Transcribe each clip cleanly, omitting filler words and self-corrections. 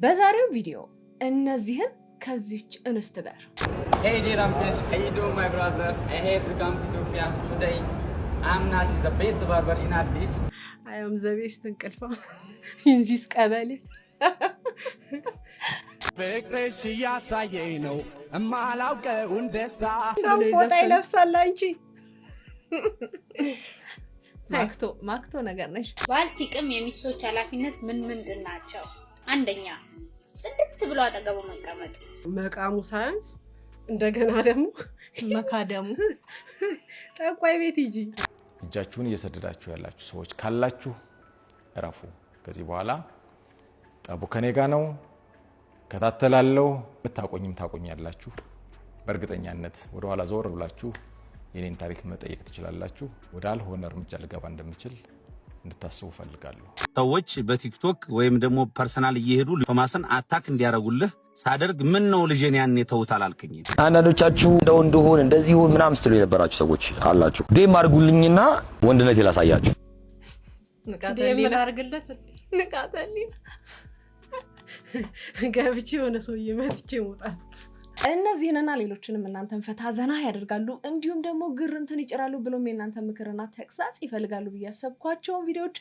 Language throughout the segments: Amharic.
በዛሬው ቪዲዮ እነዚህን ከዚች እንስት ጋር Hey dear Amkesh, how you doing my brother? I hate to come to Ethiopia today. I'm not the best barber in Addis. I am the best እንቅልፋ in this ቀበሌ ፍቅርሽ ያሳየኝ ነው እማላውቀውን ደስታ ፎጣ ይለብሳል አንቺ ማክቶ ነገር ነሽ። ባል ሲቅም የሚስቶች ኃላፊነት ምንድን ናቸው? አንደኛ ጽድት ብሎ አጠገቡ መቀመጥ፣ መቃሙ ሳይንስ እንደገና ደግሞ መካደሙ። ጠቋይ ቤት ሂጂ። እጃችሁን እየሰደዳችሁ ያላችሁ ሰዎች ካላችሁ እረፉ። ከዚህ በኋላ ጠቡ ከኔ ጋር ነው፣ ከታተላለሁ። ብታቆኝም ታቆኛላችሁ። በእርግጠኛነት ወደ ኋላ ዞር ብላችሁ የኔን ታሪክ መጠየቅ ትችላላችሁ። ወደ አልሆነ እርምጃ ልገባ እንደምችል እንድታስቡ ፈልጋለሁ። ሰዎች በቲክቶክ ወይም ደግሞ ፐርሰናል እየሄዱ ቶማስን አታክ እንዲያረጉልህ ሳደርግ ምን ነው ልጄን ያን ተውታል አልከኝ። አንዳንዶቻችሁ እንደው እንደሆነ እንደዚህ ምናምን ስትሉ የነበራችሁ ሰዎች አላችሁ። ዴም አድርጉልኝና ወንድነት ይላሳያችሁ። ዴም አድርግለት ንቃተልኝ ገብቼ ሆነ ሰው ይመጥቼ መውጣት። እነዚህንና ሌሎችንም እናንተን ፈታ ዘና ያደርጋሉ እንዲሁም ደግሞ ግርንትን ይጭራሉ ብሎም የእናንተ ምክርና ተግሳጽ ይፈልጋሉ ብዬ ያሰብኳቸውን ቪዲዮዎች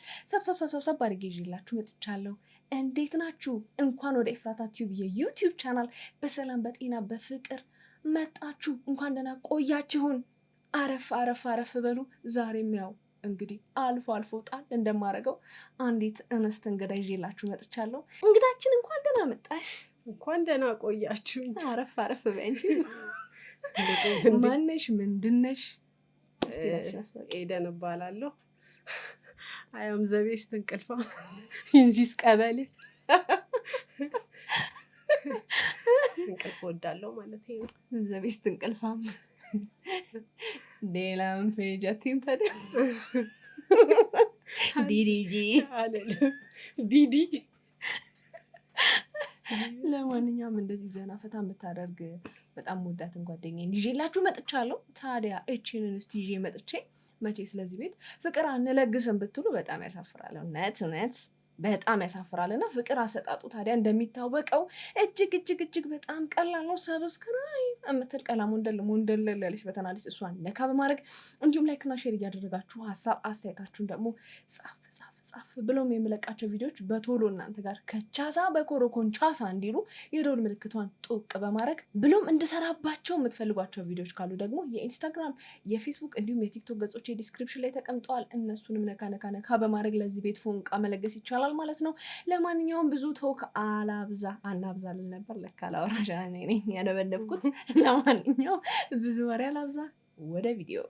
ሰብሰብ አድርጌ ይዤላችሁ መጥቻለሁ። እንዴት ናችሁ? እንኳን ወደ ኤፍራታ ቲዩብ የዩቲዩብ ቻናል በሰላም በጤና በፍቅር መጣችሁ። እንኳን ደህና ቆያችሁን። አረፍ በሉ። ዛሬም ያው እንግዲህ አልፎ ጣል እንደማረገው አንዲት እንስት እንግዳ ይዤላችሁ መጥቻለሁ። እንግዳችን እንኳን ደህና መጣሽ። እንኳን ደህና ቆያችሁ። አረፍ በእንጂ ማነሽ? ምንድነሽ? ኤደን እባላለሁ። I am the best እንቅልፋ in this ቀበሌ እንቅልፍ ወዳለው ማለት ነው። the best እንቅልፋ ዴላም ፔጃቲም ታዲያ ዲዲጂ ዲዲ ለማንኛውም እንደዚህ ዘና ፈታ የምታደርግ በጣም ወዳትን ጓደኛዬን ይዤላችሁ መጥቻለሁ። ታዲያ እቺንን እስቲ ይዤ መጥቼ መቼ ስለዚህ ቤት ፍቅር አንለግስም ብትሉ በጣም ያሳፍራል። እውነት በጣም ያሳፍራልና ፍቅር አሰጣጡ ታዲያ እንደሚታወቀው እጅግ በጣም ቀላል ነው። ሰብስክራይብ እምትል ቀላሙ ሞንደል ያለች በተናለች እሷን ነካ በማድረግ እንዲሁም ላይክና ሼር እያደረጋችሁ ሀሳብ አስተያየታችሁን ደግሞ ጻፍ ብሎም የምለቃቸው ቪዲዮዎች በቶሎ እናንተ ጋር ከቻሳ በኮሮኮንቻሳ እንዲሉ የደወል ምልክቷን ጡቅ በማድረግ ብሎም እንድሰራባቸው የምትፈልጓቸው ቪዲዮዎች ካሉ ደግሞ የኢንስታግራም የፌስቡክ እንዲሁም የቲክቶክ ገጾች ዲስክሪፕሽን ላይ ተቀምጠዋል። እነሱንም ነካ በማድረግ ለዚህ ቤት ፎንቃ መለገስ ይቻላል ማለት ነው። ለማንኛውም ብዙ ቶክ አናብዛልን ነበር ለካ ላወራሻ ነኝ ያደበደብኩት። ለማንኛውም ብዙ ወሬ አላብዛ፣ ወደ ቪዲዮ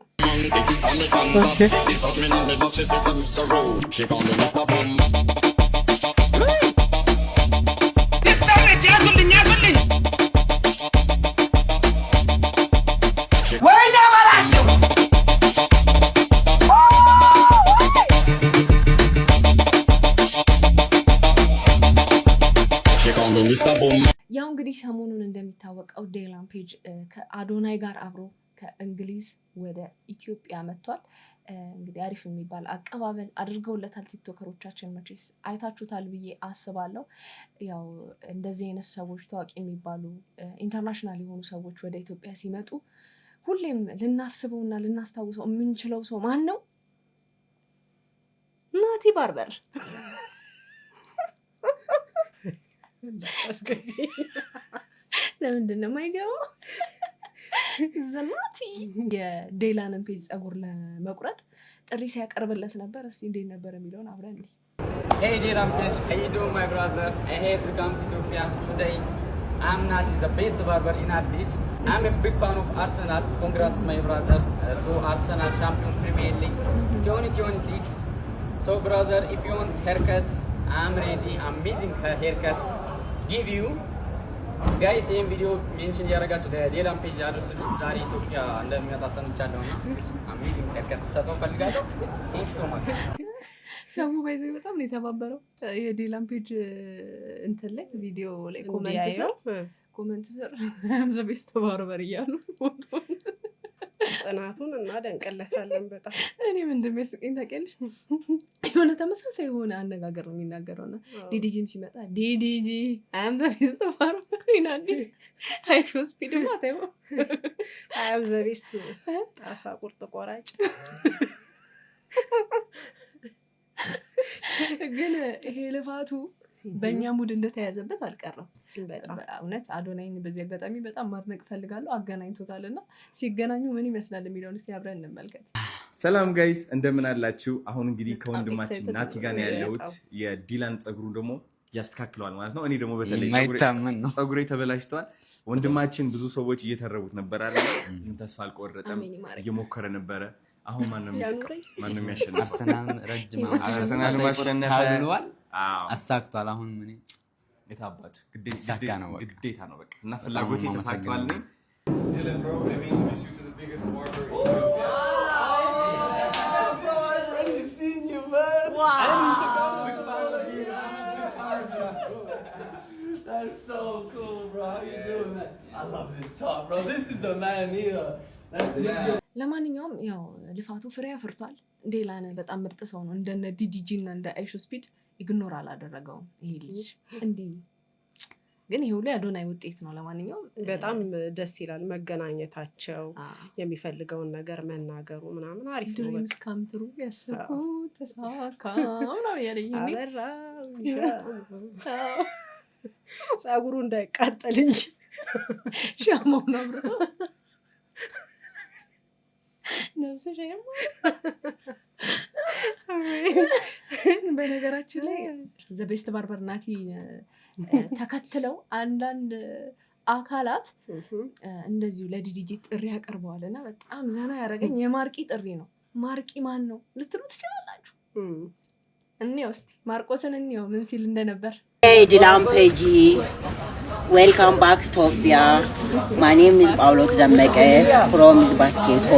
ያው እንግዲህ ሰሞኑን እንደሚታወቀው ዴላን ፔጅ ከአዶናይ ጋር አብሮ ከእንግሊዝ ወደ ኢትዮጵያ መጥቷል። እንግዲህ አሪፍ የሚባል አቀባበል አድርገውለታል። ቲክቶከሮቻችን መቼስ አይታችሁታል ብዬ አስባለሁ። ያው እንደዚህ አይነት ሰዎች ታዋቂ የሚባሉ ኢንተርናሽናል የሆኑ ሰዎች ወደ ኢትዮጵያ ሲመጡ ሁሌም ልናስበውና ልናስታውሰው የምንችለው ሰው ማን ነው? ናቲ ባርበር። ለምንድን ነው የማይገባው? ዘናቲ የዴላንን ፔጅ ጸጉር ለመቁረጥ ጥሪ ሲያቀርብለት ነበር። እስቲ እንዴት ነበር የሚለውን አብረን Hey dear Amkesh, how you doing my brother? I hate to come to Ethiopia today. I'm not the best barber in Addis. I'm a big fan of Arsenal. Congrats my brother to Arsenal Champion Premier League 2026. So brother, if you want haircut, I'm ready. Amazing haircut. Give you ጋይስ ይሄን ቪዲዮ ሜንሽን ያደረጋችሁ ለሌላም ፔጅ አድርሱልኝ። ዛሬ ኢትዮጵያ እንደሚመጣ ሰምቻለሁና አሜዚንግ ከከት ሰጠው ፈልጋለሁ። ቴንክ ሶ ማች። ሰው ባይዘው በጣም ነው የተባበረው። የዴላን ፔጅ እንትን ላይ ቪዲዮ ላይ ኮሜንት ስር ዘ ቤስት ባርበር እያሉ ፎቶን ጽናቱን እናደንቅለታለን በጣም። እኔ ምን እንደሚያስቀኝ ታውቂያለሽ? የሆነ ተመሳሳይ የሆነ አነጋገር ነው የሚናገረው እና ዲዲጂም ሲመጣ ዲዲጂ አም ዘ ቤስት ባርበር ኢን አዲስ አይሾ ስፒድ ማተው አም ዘ ቤስት ጣሳ ቁርጥ ቆራጭ። ግን ይሄ ልፋቱ በእኛ ሙድ እንደተያዘበት አልቀረም። እውነት አዶናይን በዚህ አጋጣሚ በጣም ማድነቅ ፈልጋለሁ። አገናኝቶታልና ሲገናኙ ምን ይመስላል የሚለውን እስቲ አብረን እንመልከት። ሰላም ጋይስ እንደምን አላችሁ? አሁን እንግዲህ ከወንድማችን ናቲ ጋር ነው ያለሁት። የዲላን ጸጉሩ ደግሞ ያስተካክለዋል ማለት ነው። እኔ ደግሞ በተለይ ጸጉሬ ተበላሽቷል። ወንድማችን ብዙ ሰዎች እየተረቡት ነበር አይደል? ተስፋ አልቆረጠም፣ እየሞከረ ነበረ። አሁን ማንም ያሸንፍ? አርሰናል ማሸነፍ ብሏል፣ አሳክቷል። አሁን ምን የታባቱ ግዴታ ነው በቃ እና ፍላጎቴ ተሳክቷል። That's so cool, bro. How you doing, man? I love this talk, bro. This is the man here. ለማንኛውም ያው ልፋቱ ፍሬ አፍርቷል። ዴላን በጣም ምርጥ ሰው ነው። እንደነ ዲዲጂ እና እንደ አይሾ ስፒድ ኢግኖር አላደረገውም ይሄ ልጅ። እንዲህ ግን ይሄ ሁሉ አዶናይ ውጤት ነው። ለማንኛውም በጣም ደስ ይላል መገናኘታቸው፣ የሚፈልገውን ነገር መናገሩ ምናምን አሪፍ ነው። ድሪምስ ካም ትሩ ያሰቡ ተሳካ ነው ያለኝ አበራ ጸጉሩ እንዳይቃጠል እንጂ ሻማው ነው ብሮ ነፍስሽ ያማ። በነገራችን ላይ ዘ ቤስት ባርበር ናቲ ተከትለው አንዳንድ አካላት እንደዚሁ ለዲዲጂ ጥሪ ያቀርበዋልና በጣም ዘና ያደረገኝ የማርቂ ጥሪ ነው። ማርቂ ማን ነው ልትሉ ትችላላችሁ። እንየው እስቲ ማርቆስን እንየው ምን ሲል እንደነበር። ዲላን ፔጂ welcome back Ethiopia. My name is Paulos Dammaqe from ባስኬቶ።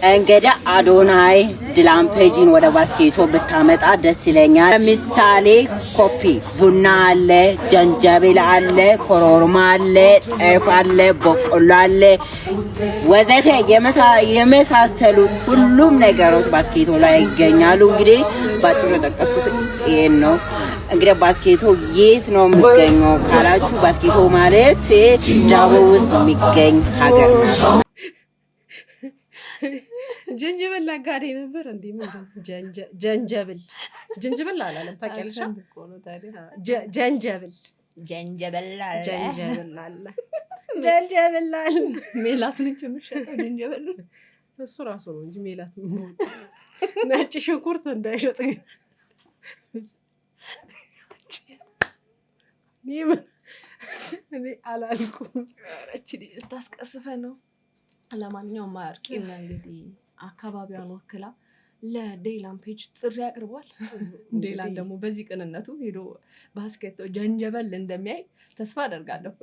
እንግዲህ አዶናይ ዲላን ፔጂን ወደ ባስኬቶ ብታመጣ ደስ ይለኛል። ለምሳሌ ኮፒ ቡና አለ፣ ጀንጀብል አለ፣ ኮሮርማ አለ፣ ጤፍ አለ፣ በቆሎ አለ ወዘተ የመሳሰሉት ሁሉም ነገሮች ባስኬቶ ላይ ይገኛሉ። እንግዲህ ባጭሩ ተጠቀስኩት ይሄን ነው። እንግዲህ ባስኬቶ የት ነው የሚገኘው ካላችሁ ባስኬቶ ማለት ደቡብ ውስጥ የሚገኝ ሀገር ነው። ጅንጅብል ነጋዴ ነበር እንዴ? ምንድን ጀንጀብል ጅንጅብል አላለም ታውቂያለሽ? ጀንጀብል አለ ሜላት ነች የምትሸጠው ጅንጀብል። እሱ ራሱ ነው እንጂ ሜላት ነጭ ሽንኩርት እንዳይሸጥ እኔ አላልኩም። እቺ ልጅ ታስቀስፈ ነው። ለማንኛውም ማርቂም እንግዲህ አካባቢውን ወክላ ለዴላን ፔጅ ጥሪ አቅርቧል። ዴላን ደግሞ በዚህ ቅንነቱ ሄዶ ባስኬቶ ጀንጀበል እንደሚያይ ተስፋ አደርጋለሁ።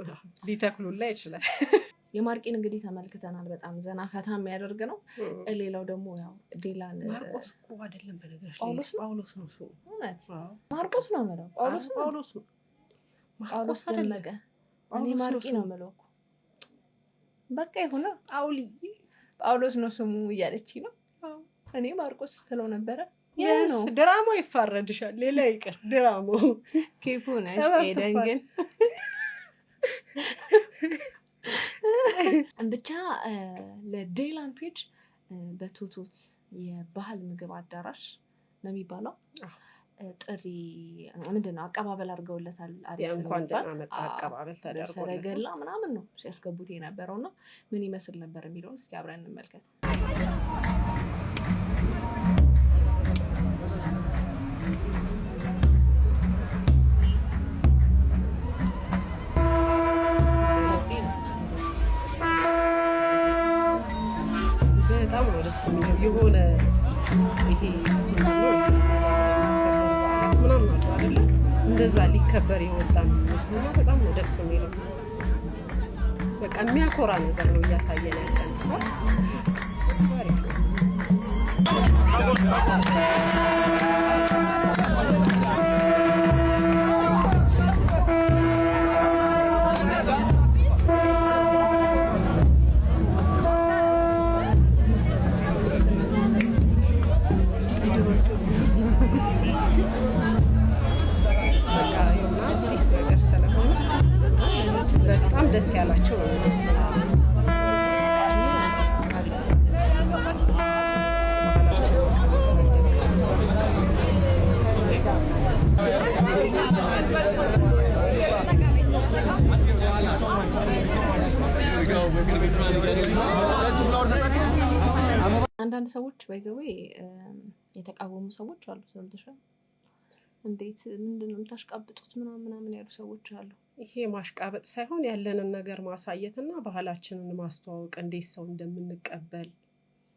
ሊተክሉላ ይችላል። የማርቂን እንግዲህ ተመልክተናል። በጣም ዘና ፈታ የሚያደርግ ነው። ሌላው ደግሞ ያው ዴላን ማርቆስ እኮ አይደለም በነገር ጳውሎስ ነው እሱ። እውነት ማርቆስ ነው የምለው ጳውሎስ ነው። ጳውሎስ ደመቀ እኔ ማርቂ ነው የምለው እኮ በቃ ይሁን። ጳውሎስ ነው ስሙ እያለች ነው። እኔ ማርቆስ ስለው ነበረ። ነው ድራማው ይፋረድሻል። ሌላ ይቅር ድራማው ኬፑ ነሽ ኤደን ግን ብቻ ለዴላን ፔጅ በቶቶት የባህል ምግብ አዳራሽ ነው የሚባለው ጥሪ ምንድነው አቀባበል አድርገውለታል። እንኳን ደህና መጣ አቀባበል ተደርጎለታል። ሰረገላ ምናምን ነው ሲያስገቡት የነበረውና ምን ይመስል ነበር የሚለውን እስኪ አብረን እንመልከት። በጣም ነው ደስ የሚለው የሆነ ይሄ ምናምን አይደለ እንደዛ ሊከበር የወጣ ነው መስሎ በጣም ነው ደስ የሚለው። በቃ የሚያኮራ ነገር ነው እያሳየን ያለን። አሪፍ ነው። ደስ ያላቸው ነው የሚመስለው። አንዳንድ ሰዎች ባይዘው የተቃወሙ ሰዎች አሉ። ሰምተሻል? እንዴት ምንድነው የምታሽቃብጡት ምናምን ያሉ ሰዎች አሉ። ይሄ ማሽቃበጥ ሳይሆን ያለንን ነገር ማሳየትና ባህላችንን ማስተዋወቅ እንዴት ሰው እንደምንቀበል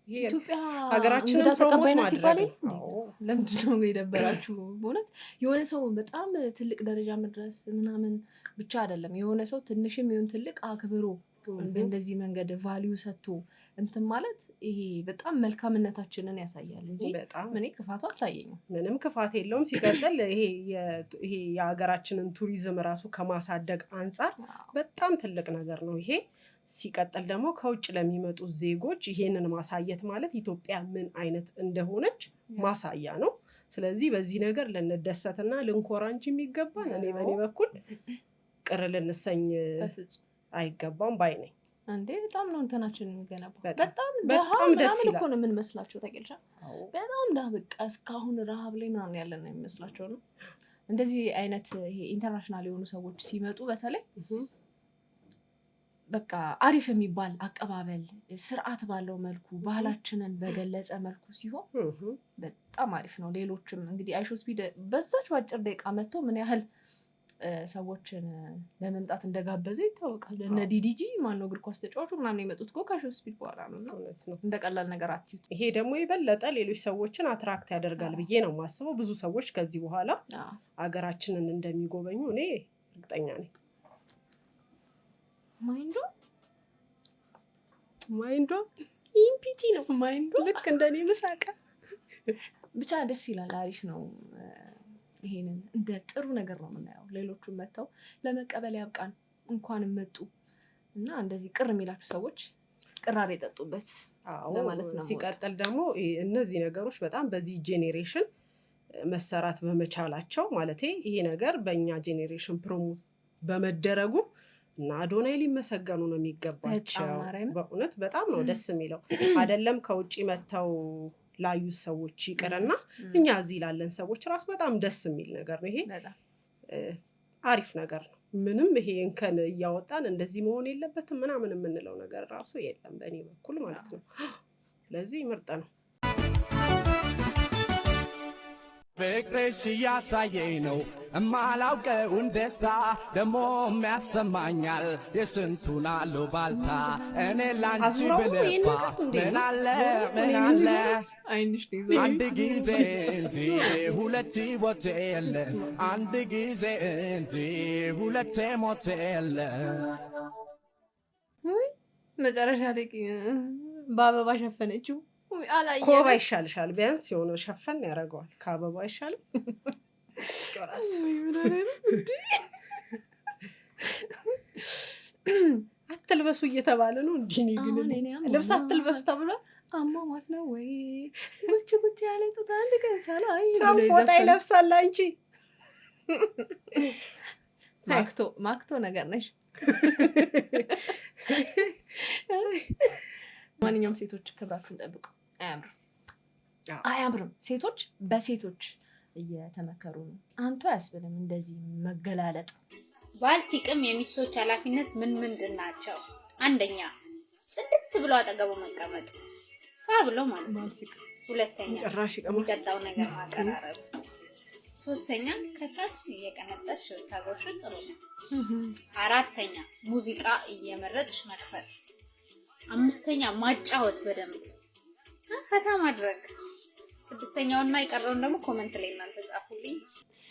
ይሄ ኢትዮጵያ ሀገራችንን ፕሮሞት ማድረግ ነው። ለምንድን ነው የደበራችሁ? በእውነት የሆነ ሰው በጣም ትልቅ ደረጃ መድረስ ምናምን ብቻ አይደለም። የሆነ ሰው ትንሽም ይሁን ትልቅ አክብሮ በእንደዚህ መንገድ ቫልዩ ሰጥቶ እንትን ማለት ይሄ በጣም መልካምነታችንን ያሳያል እንጂ እኔ ክፋቱ አልታየኝም። ምንም ክፋት የለውም። ሲቀጥል ይሄ የሀገራችንን ቱሪዝም ራሱ ከማሳደግ አንጻር በጣም ትልቅ ነገር ነው ይሄ። ሲቀጥል ደግሞ ከውጭ ለሚመጡ ዜጎች ይሄንን ማሳየት ማለት ኢትዮጵያ ምን አይነት እንደሆነች ማሳያ ነው። ስለዚህ በዚህ ነገር ልንደሰትና ልንኮራ እንጂ የሚገባን እኔ በእኔ በኩል ቅር ልንሰኝ አይገባም ባይ ነኝ። አንዴ በጣም ነው እንትናችን የሚገነባው። በጣም ደስ ይላል። እኮ ነው የምንመስላቸው ታውቂያለሽ። በጣም በቃ እስካሁን ረሃብ ላይ ምናምን ያለን ነው የሚመስላቸው ነው። እንደዚህ አይነት ይሄ ኢንተርናሽናል የሆኑ ሰዎች ሲመጡ በተለይ በቃ አሪፍ የሚባል አቀባበል ስርዓት ባለው መልኩ ባህላችንን በገለጸ መልኩ ሲሆን በጣም አሪፍ ነው። ሌሎችም እንግዲህ አይሾ ስፒድ በዛች ባጭር ደቂቃ መጥቶ ምን ያህል ሰዎችን ለመምጣት እንደጋበዘ ይታወቃል። እነ ዲዲጂ ማነው እግር ኳስ ተጫዋቹ ምናምን የመጡት እኮ ከአይሾ ስፒድ በኋላ ነው። እንደ ቀላል ነገር አትዩት። ይሄ ደግሞ የበለጠ ሌሎች ሰዎችን አትራክት ያደርጋል ብዬ ነው የማስበው። ብዙ ሰዎች ከዚህ በኋላ አገራችንን እንደሚጎበኙ እኔ እርግጠኛ ነኝ። ማይንዶ ኢምፒቲ ነው። ማይንዶ ልክ እንደኔ መሳቃ ብቻ ደስ ይላል። አሪፍ ነው። ይሄንን እንደ ጥሩ ነገር ነው የምናየው። ሌሎቹን መተው ለመቀበል ያብቃን። እንኳንም መጡ እና እንደዚህ ቅር የሚላችሁ ሰዎች ቅራሬ የጠጡበት ለማለት ነው። ሲቀጥል ደግሞ እነዚህ ነገሮች በጣም በዚህ ጄኔሬሽን መሰራት በመቻላቸው ማለቴ ይሄ ነገር በእኛ ጄኔሬሽን ፕሮሞት በመደረጉ እና አዶናይ ሊመሰገኑ ነው የሚገባቸው። በእውነት በጣም ነው ደስ የሚለው። አይደለም ከውጭ መተው ላዩ ሰዎች ይቅርና እኛ እዚህ ላለን ሰዎች ራሱ በጣም ደስ የሚል ነገር ነው። ይሄ አሪፍ ነገር ነው። ምንም ይሄ እንከን እያወጣን እንደዚህ መሆን የለበትም ምናምን የምንለው ነገር ራሱ የለም በእኔ በኩል ማለት ነው። ስለዚህ ምርጥ ነው። ፍቅርሽ እያሳየኝ ነው እማላውቀውን ደስታ ደሞ የሚያሰማኛል የስንቱን አሉባልታ እኔ ላንቺ ብለፋ ምናለ አንድ ጊዜ እንጂ ሁለቴ ሞት የለ አንድ ጊዜ እንጂ ሁለቴ ሞት የለ። መጨረሻ ላይ በአበባ ሸፈነችው። ኮባ ይሻልሻል። ቢያንስ የሆነ ሸፈን ያደርገዋል። ከአበባ አይሻልም? አትልበሱ እየተባለ ነው እንጂ ግን ልብስ አትልበሱ ተብሏል። አሟሟት ነው ወይ ጉች ጉች ያለ ጡት አንድ ቀን ሳላይ ሰው ፎጣ ይለብሳል። አንቺ ማክቶ ነገር ነሽ። ማንኛውም ሴቶች ክብራችሁን ጠብቁ። አያምርም። ሴቶች በሴቶች እየተመከሩ ነው። አንቱ አያስብልም እንደዚህ መገላለጥ። ባል ሲቅም የሚስቶች ኃላፊነት ምንድን ናቸው? አንደኛ ጽድት ብሎ አጠገቡ መቀመጥ ብሎ ማለት ነው። ሁለተኛ የሚጠጣው ነገር ማቀራረብ። ሶስተኛ ከቻች እየቀነጠሽ ታጎርሽ ጥሩ ነው። አራተኛ ሙዚቃ እየመረጥሽ መክፈት። አምስተኛ ማጫወት በደንብ ፈታ ማድረግ። ስድስተኛውና የቀረውን ደግሞ ኮሜንት ላይ እናንተ ጻፉልኝ።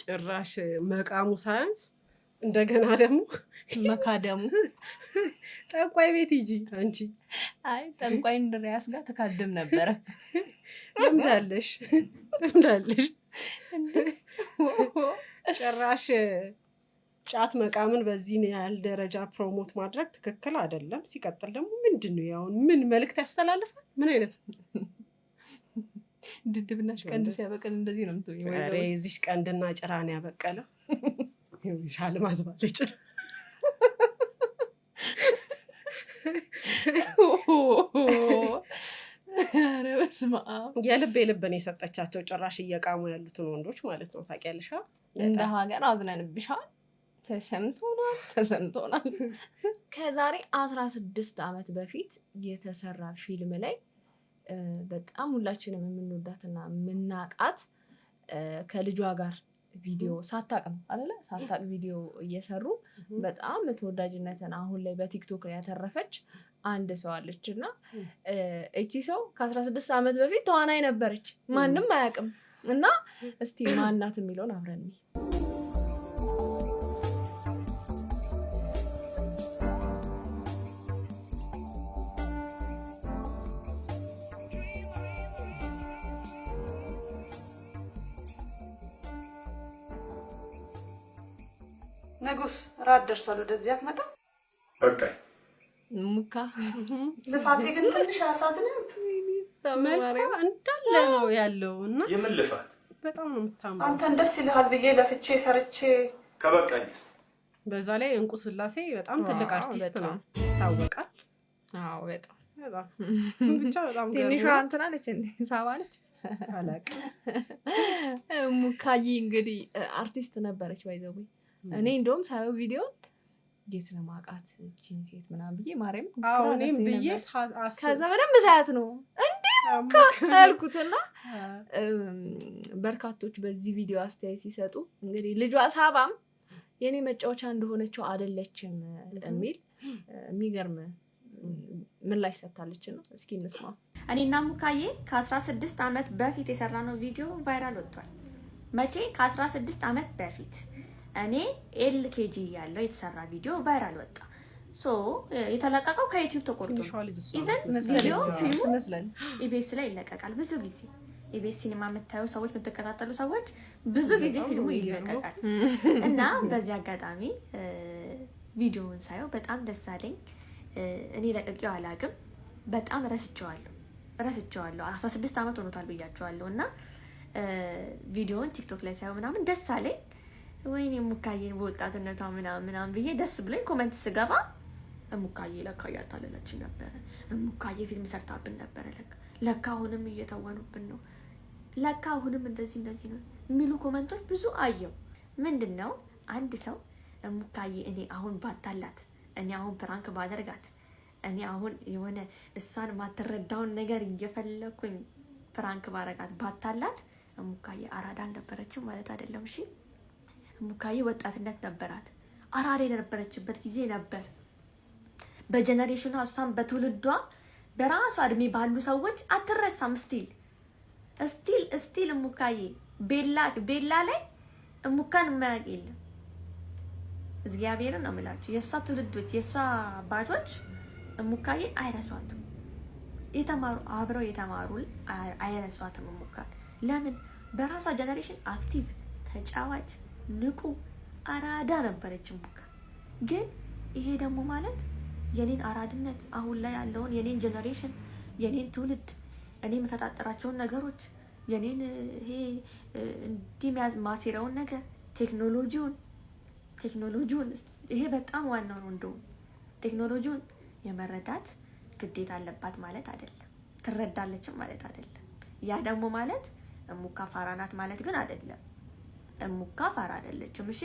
ጭራሽ መቃሙ ሳያንስ እንደገና ደግሞ መካደሙ። ጠንቋይ ቤት ሂጂ አንቺ። አይ ጠንቋይ እንድሪያስ ጋር ተካደም ነበረ። ለምዳለሽ ጭራሽ ጫት መቃምን በዚህ ያህል ደረጃ ፕሮሞት ማድረግ ትክክል አይደለም። ሲቀጥል ደግሞ ምንድነው ያው ምን መልእክት ያስተላልፋል? ምን አይነት ድድብናሽ ቀንድ ሲያበቀል እንደዚህ ነው የምትሆኚው። ኧረ እዚሽ ቀንድና ጭራን ያበቀለው ይሻል ማዝባለ ጭራ ኧረ በስመ አብ የልብን የሰጠቻቸው ጭራሽ እየቃሙ ያሉትን ወንዶች ማለት ነው። ታውቂያለሽ? እንደ ሀገር አዝነንብሻል። ተሰምቶናል። ከዛሬ 16 ዓመት በፊት የተሰራ ፊልም ላይ በጣም ሁላችንም የምንወዳትና የምናቃት ከልጇ ጋር ቪዲዮ ሳታቅ ነው አይደለ? ሳታቅ ቪዲዮ እየሰሩ በጣም ተወዳጅነትን አሁን ላይ በቲክቶክ ያተረፈች አንድ ሰው አለች እና እቺ ሰው ከ16 ዓመት በፊት ተዋናይ ነበረች። ማንም አያውቅም። እና እስቲ ማናት የሚለውን አብረን ንጉስ ራት ደርሷል። ወደዚህ አትመጣ? በቃ ሙካ ልፋቴ ግን ትንሽ አሳዝነኝ። መልካ እንዳለ ነው ያለው እና የምን ልፋት? በጣም ነው የምታምረው። አንተን ደስ ይልሃል ብዬ ለፍቼ ሰርቼ ከበቃኝስ። በዛ ላይ እንቁ ስላሴ በጣም ትልቅ አርቲስት ነው ይታወቃል። አዎ በጣም ብቻ በጣም ትንሿ እንትና ነች እንዴ ሳባለች አላውቅም። ሙካዬ እንግዲህ አርቲስት ነበረች ባይዘው። እኔ እንደውም ሳየው ቪዲዮ እንዴት ነው ማውቃት እቺን ሴት ምናምን ብዬ ማርያም እኔም ብዬ ከዛ በደንብ ሳያት ነው እንዴ ሙካ አልኩትና በርካቶች በዚህ ቪዲዮ አስተያየት ሲሰጡ እንግዲህ ልጇ ሳባም የኔ መጫወቻ እንደሆነችው አይደለችም የሚል የሚገርም ምላሽ ሰጥታለች ነው። እስኪ እንስማ። እኔና ሙካዬ ከ16 ዓመት በፊት የሰራነው ቪዲዮ ቫይራል ወጥቷል። መቼ? ከ16 ዓመት በፊት እኔ ኤልኬጂ ያለው የተሰራ ቪዲዮ ቫይራል ወጣ። ሶ የተለቀቀው ከዩቲዩብ ተቆርጦ ኢቨን ቪዲዮ ፊልሙ ኢቢኤስ ላይ ይለቀቃል። ብዙ ጊዜ ኢቢኤስ ሲኒማ የምታዩ ሰዎች የምትከታተሉ ሰዎች ብዙ ጊዜ ፊልሙ ይለቀቃል እና በዚህ አጋጣሚ ቪዲዮውን ሳየው በጣም ደስ አለኝ። እኔ ለቀቂው አላቅም፣ በጣም ረስቼዋለሁ 16 ዓመት ሆኖታል ብያቸዋለሁ እና ቪዲዮውን ቲክቶክ ላይ ሳየው ምናምን ደስ አለኝ። ወይኔ ሙካዬን በወጣትነቷ ምናምን ብዬ ደስ ብሎኝ ኮሜንት ስገባ ሙካዬ ለካ እያታለለችን ነበረ፣ ሙካዬ ፊልም ሰርታብን ነበረ፣ ለካ አሁንም እየተወኑብን ነው፣ ለካ አሁንም እንደዚህ ነው የሚሉ ኮሜንቶች ብዙ አየው። ምንድነው አንድ ሰው ሙካዬ እኔ አሁን ባታላት፣ እኔ አሁን ፕራንክ ባደርጋት፣ እኔ አሁን የሆነ እሷን ማትረዳውን ነገር እየፈለኩኝ ፕራንክ ባረጋት ባታላት ሙካዬ አራዳ አልነበረችም ማለት አይደለም። እሺ ሙካዬ ወጣትነት ነበራት፣ አራዳ የነበረችበት ጊዜ ነበር። በጀነሬሽኗ እሷን በትውልዷ በራሷ እድሜ ባሉ ሰዎች አትረሳም። ስቲል ሙካዬ ቤላ ላይ ሙካን የማያውቅ የለም። እግዚአብሔርን ነው የምላችሁ። የእሷ ትውልዶች የእሷ አባቶች ሙካዬ አይረሷትም። አብረው የተማሩ አይረሷትም ሙካን። ለምን? በራሷ ጀነሬሽን አክቲቭ፣ ተጫዋች፣ ንቁ አራዳ ነበረች ሙካ። ግን ይሄ ደግሞ ማለት የኔን አራድነት አሁን ላይ ያለውን የኔን ጀነሬሽን የኔን ትውልድ እኔ የምፈጣጠራቸውን ነገሮች የኔን ይሄ እንዲህ ማሲረውን ነገር ቴክኖሎጂውን ይሄ በጣም ዋናው ነው። እንደውም ቴክኖሎጂውን የመረዳት ግዴታ አለባት ማለት አይደለም፣ ትረዳለችም ማለት አይደለም። ያ ደግሞ ማለት ሙካ ፋራ ናት ማለት ግን አይደለም። ሙካ ፋራ አይደለችም። እሺ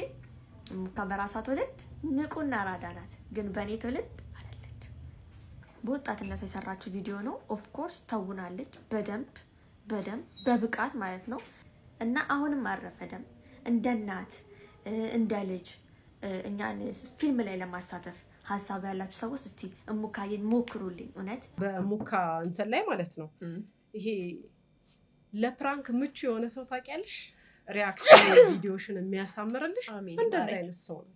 ሙካ በራሷ ትውልድ ንቁና አራዳ ናት፣ ግን በእኔ ትውልድ አይደለችም። በወጣትነቷ የሰራችው ቪዲዮ ነው። ኦፍ ኮርስ ተውናለች በደንብ በብቃት ማለት ነው። እና አሁንም አረፈደም እንደ እናት እንደ ልጅ እኛን ፊልም ላይ ለማሳተፍ ሀሳብ ያላችሁ ሰዎች እስቲ ሙካዬን ሞክሩልኝ። እውነት በሙካ እንትን ላይ ማለት ነው ይሄ ለፕራንክ ምቹ የሆነ ሰው ታውቂያለሽ? ሪአክሽን ቪዲዮሽን የሚያሳምርልሽ እንደዚህ አይነት ሰው ነው።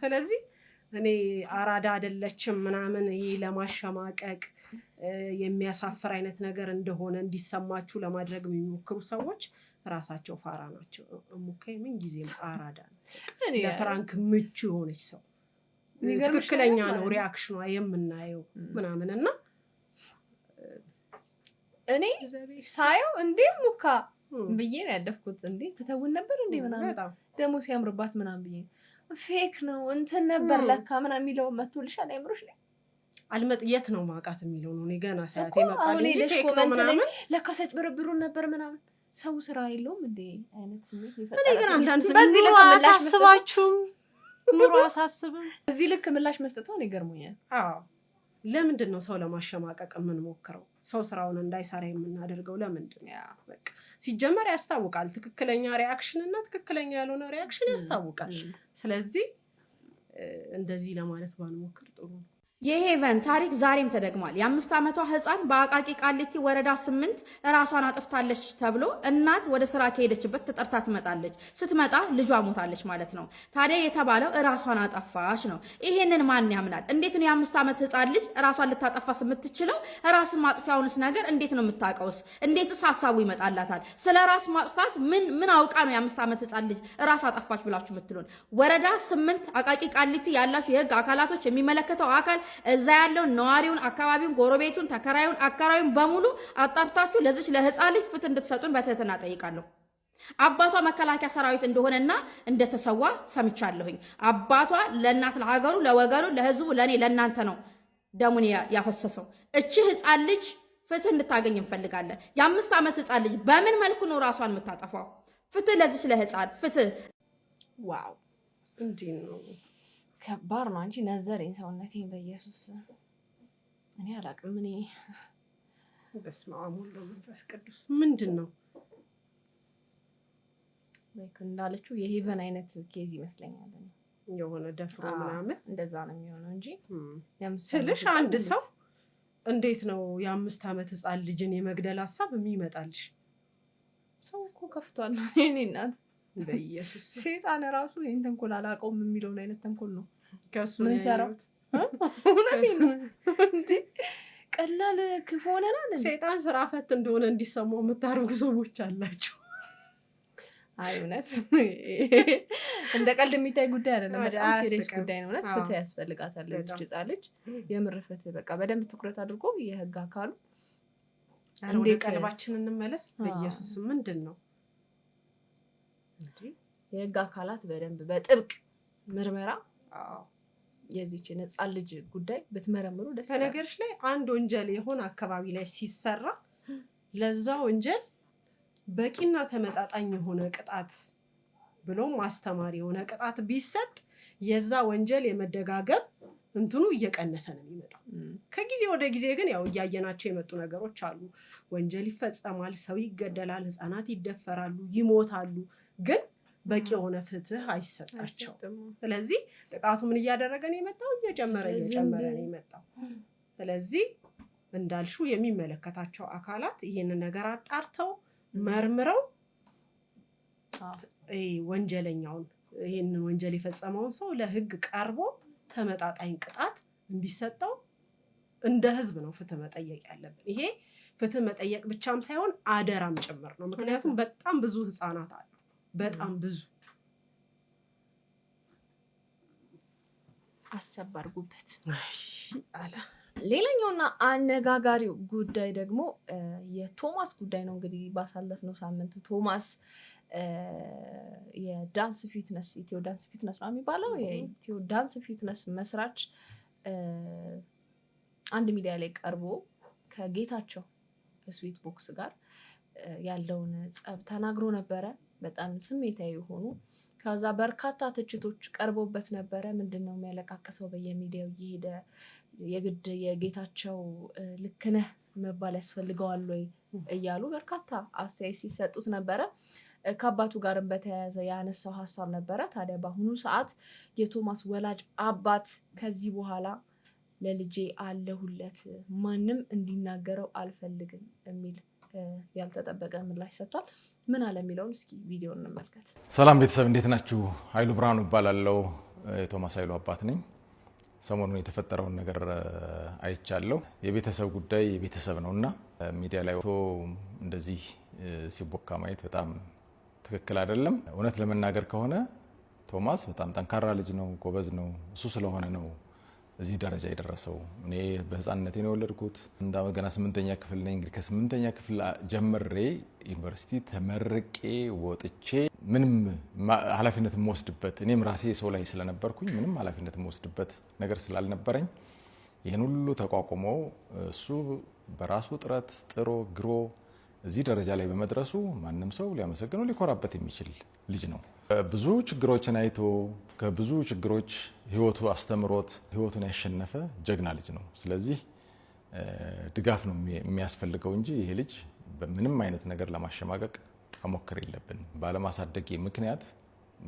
ስለዚህ እኔ አራዳ አይደለችም ምናምን ይሄ ለማሸማቀቅ የሚያሳፍር አይነት ነገር እንደሆነ እንዲሰማችሁ ለማድረግ የሚሞክሩ ሰዎች ራሳቸው ፋራ ናቸው። ሙካዬ ምን ጊዜም አራዳ ነው፣ ለፕራንክ ምቹ የሆነች ሰው ትክክለኛ ነው ሪአክሽኗ የምናየው ምናምን እና እኔ ሳየው እንዴ ሙካ ብዬ ነው ያደፍኩት። እንዴ ተተውን ነበር እንዴ ምናምን ደግሞ ሲያምርባት ምናምን ብዬ ፌክ ነው እንትን ነበር ለካ ምናምን የሚለው መጥቶልሻል አይምሮሽ ላይ አልመጥ የት ነው ማቃት የሚለው ነው። እኔ ገና ሳያት ይመጣል እንጂ ፌክ ነው ምናምን ለካሰጭ ብርብሩን ነበር ምናምን ሰው ስራ የለውም እንዴ አይነት ስሜት ይፈጠራል። እኔ ግን አንዳንድ ስሜት አሳስባችሁም ኑሮ አሳስብም እዚህ ልክ ምላሽ መስጠቱ ነው ይገርሙኛል። አዎ ለምንድን ነው ሰው ለማሸማቀቅ ምን ሞክረው ሰው ስራውን እንዳይሰራ የምናደርገው ለምንድን ነው? በቃ ሲጀመር ያስታውቃል ትክክለኛ ሪአክሽን እና ትክክለኛ ያልሆነ ሪአክሽን ያስታውቃል። ስለዚህ እንደዚህ ለማለት ባንሞክር ጥሩ ነው። የሄቨን ታሪክ ዛሬም ተደግሟል። የ5 ዓመቷ ህፃን በአቃቂ ቃሊቲ ወረዳ 8 ራሷን አጥፍታለች ተብሎ እናት ወደ ስራ ከሄደችበት ተጠርታ ትመጣለች። ስትመጣ ልጇ ሞታለች ማለት ነው። ታዲያ የተባለው ራሷን አጠፋች ነው። ይሄንን ማን ያምናል? እንዴት ነው የ5 ዓመት ህፃን ልጅ ራሷን ልታጠፋስ የምትችለው? ራስን ማጥፊያውንስ ነገር እንዴት ነው የምታውቀውስ? እንዴትስ ሐሳቡ ይመጣላታል? ስለ ራስ ማጥፋት ምን አውቃ ነው የ5 ዓመት ህፃን ልጅ ራስ አጠፋች ብላችሁ የምትሉን? ወረዳ 8 አቃቂ ቃሊቲ ያላችሁ የህግ አካላቶች የሚመለከተው አካል እዛ ያለው ነዋሪውን አካባቢውን ጎረቤቱን ተከራዩን አከራዩን በሙሉ አጣርታችሁ ለዚች ለህፃን ልጅ ፍትህ እንድትሰጡን በትህትና ጠይቃለሁ። አባቷ መከላከያ ሰራዊት እንደሆነና እንደተሰዋ ሰምቻለሁኝ። አባቷ ለእናት ለሀገሩ ለወገኑ ለህዝቡ ለኔ ለእናንተ ነው ደሙን ያፈሰሰው። እቺ ህፃን ልጅ ፍትህ እንድታገኝ እንፈልጋለን። የ5 ዓመት ህፃን ልጅ በምን መልኩ ነው ራሷን የምታጠፋው? ፍትህ ለዚች ለህፃን ፍትህ። ዋው እንዴ ነው ከባድ ነው። አንቺ ነዘረኝ ሰውነቴን በኢየሱስ እኔ አላቅም። እኔ በስመ አብ ወወልድ ወመንፈስ ቅዱስ ምንድን ነው like እንዳለችው የሄቨን አይነት ኬዝ ይመስለኛል። የሆነ ደፍሮ ምናምን እንደዛ ነው የሚሆነው እንጂ ስልሽ አንድ ሰው እንዴት ነው የ5 ዓመት ህፃን ልጅን የመግደል ሐሳብ የሚመጣልሽ? ሰው እኮ ከፍቷል። እኔ እናት በኢየሱስ ሰይጣን ራሱ ይሄን ተንኮል አላቀውም የሚለው አይነት ተንኮል ነው ከሱ ምን ሰራው እንዴ? ቀላል ክፉ ሆነናል። ሰይጣን ስራ ፈት እንደሆነ እንዲሰማው የምታርጉ ሰዎች አላችሁ። አይ እውነት እንደ ቀልድ የሚታይ ጉዳይ አይደለም። በጣም ሲሪየስ ጉዳይ ነው። እውነት ፍትህ ያስፈልጋታል ለዚህ ህፃን ልጅ የምር ፍትህ በቃ በደንብ ትኩረት አድርጎ የህግ አካሉ እንደ ቀልባችን እንመለስ። በኢየሱስ ምንድን ነው የህግ አካላት በደንብ በጥብቅ ምርመራ የዚህችን ህፃን ልጅ ጉዳይ ብትመረምሩ ደስ ይላል። ከነገርሽ ላይ አንድ ወንጀል የሆነ አካባቢ ላይ ሲሰራ ለዛ ወንጀል በቂና ተመጣጣኝ የሆነ ቅጣት ብሎ ማስተማሪ የሆነ ቅጣት ቢሰጥ የዛ ወንጀል የመደጋገም እንትኑ እየቀነሰ ነው የሚመጣው። ከጊዜ ወደ ጊዜ ግን ያው እያየናቸው የመጡ ነገሮች አሉ። ወንጀል ይፈጸማል፣ ሰው ይገደላል፣ ህፃናት ይደፈራሉ፣ ይሞታሉ። ግን በቂ የሆነ ፍትህ አይሰጣቸው። ስለዚህ ጥቃቱ ምን እያደረገ ነው የመጣው? እየጨመረ ነው የመጣው። ስለዚህ እንዳልሽው የሚመለከታቸው አካላት ይሄንን ነገር አጣርተው መርምረው ወንጀለኛውን ይሄንን ወንጀል የፈጸመውን ሰው ለህግ ቀርቦ ተመጣጣኝ ቅጣት እንዲሰጠው እንደ ህዝብ ነው ፍትህ መጠየቅ ያለብን። ይሄ ፍትህ መጠየቅ ብቻም ሳይሆን አደራም ጭምር ነው። ምክንያቱም በጣም ብዙ ህፃናት አሉ፣ በጣም ብዙ። አሰባርጉበት አላ። ሌላኛውና አነጋጋሪው ጉዳይ ደግሞ የቶማስ ጉዳይ ነው። እንግዲህ ባሳለፍነው ሳምንት ቶማስ የዳንስ ፊትነስ ኢትዮ ዳንስ ፊትነስ ነው የሚባለው የኢትዮ ዳንስ ፊትነስ መስራች አንድ ሚዲያ ላይ ቀርቦ ከጌታቸው ስዊት ቦክስ ጋር ያለውን ጸብ ተናግሮ ነበረ። በጣም ስሜታዊ ሆኑ። ከዛ በርካታ ትችቶች ቀርቦበት ነበረ። ምንድነው የሚያለቃቀሰው በየሚዲያው እየሄደ የግድ የጌታቸው ልክ ነህ መባል ያስፈልገዋል ወይ እያሉ በርካታ አስተያየት ሲሰጡት ነበረ። ከአባቱ ጋርም በተያያዘ ያነሳው ሀሳብ ነበረ። ታዲያ በአሁኑ ሰዓት የቶማስ ወላጅ አባት ከዚህ በኋላ ለልጄ አለሁለት ማንም እንዲናገረው አልፈልግም የሚል ያልተጠበቀ ምላሽ ሰጥቷል። ምን አለ የሚለውን እስኪ ቪዲዮ እንመልከት። ሰላም ቤተሰብ እንዴት ናችሁ? ኃይሉ ብርሃኑ እባላለሁ። የቶማስ ኃይሉ አባት ነኝ። ሰሞኑን የተፈጠረውን ነገር አይቻለሁ። የቤተሰብ ጉዳይ የቤተሰብ ነውና ሚዲያ ላይ ወጥቶ እንደዚህ ሲቦካ ማየት በጣም ትክክል አይደለም። እውነት ለመናገር ከሆነ ቶማስ በጣም ጠንካራ ልጅ ነው፣ ጎበዝ ነው። እሱ ስለሆነ ነው እዚህ ደረጃ የደረሰው። እኔ በህፃንነቴ ነው የወለድኩት። ገና 8ኛ ክፍል ነኝ። እንግዲህ ከ8ኛ ክፍል ጀምሬ ዩኒቨርሲቲ ተመርቄ ወጥቼ ምንም ኃላፊነት የምወስድበት እኔም ራሴ ሰው ላይ ስለነበርኩኝ ምንም ኃላፊነት የምወስድበት ነገር ስላልነበረኝ ይህን ሁሉ ተቋቁሞ እሱ በራሱ ጥረት ጥሮ ግሮ እዚህ ደረጃ ላይ በመድረሱ ማንም ሰው ሊያመሰግነው ሊኮራበት የሚችል ልጅ ነው። ብዙ ችግሮችን አይቶ ከብዙ ችግሮች ህይወቱ አስተምሮት ህይወቱን ያሸነፈ ጀግና ልጅ ነው። ስለዚህ ድጋፍ ነው የሚያስፈልገው እንጂ ይሄ ልጅ በምንም አይነት ነገር ለማሸማቀቅ መሞከር የለብን። ባለማሳደግ ምክንያት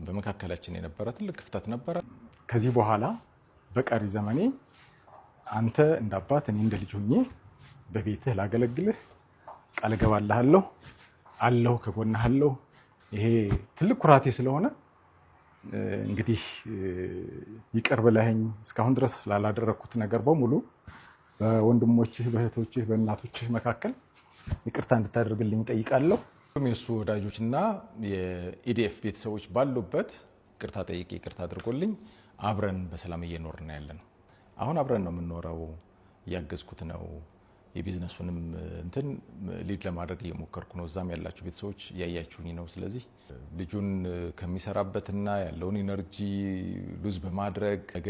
በመካከላችን የነበረ ትልቅ ክፍተት ነበረ። ከዚህ በኋላ በቀሪ ዘመኔ አንተ እንደ አባት እኔ እንደ ልጅ ሆኜ በቤትህ ላገለግልህ ቃል እገባልሃለሁ። አለሁ ከጎንህ አለሁ። ይሄ ትልቅ ኩራቴ ስለሆነ እንግዲህ ይቅር ብለኸኝ እስካሁን ድረስ ላላደረኩት ነገር በሙሉ በወንድሞችህ በእህቶችህ በእናቶችህ መካከል ይቅርታ እንድታደርግልኝ እጠይቃለሁ። የእሱ ወዳጆችና የኢዲኤፍ ቤተሰቦች ባሉበት ይቅርታ ጠይቄ ይቅርታ አድርጎልኝ አብረን በሰላም እየኖርን ያለን። አሁን አብረን ነው የምንኖረው። እያገዝኩት ነው። የቢዝነሱንም እንትን ሊድ ለማድረግ እየሞከርኩ ነው። እዛም ያላችሁ ቤተሰቦች እያያችሁኝ ነው። ስለዚህ ልጁን ከሚሰራበትና ያለውን ኢነርጂ ሉዝ በማድረግ ነገ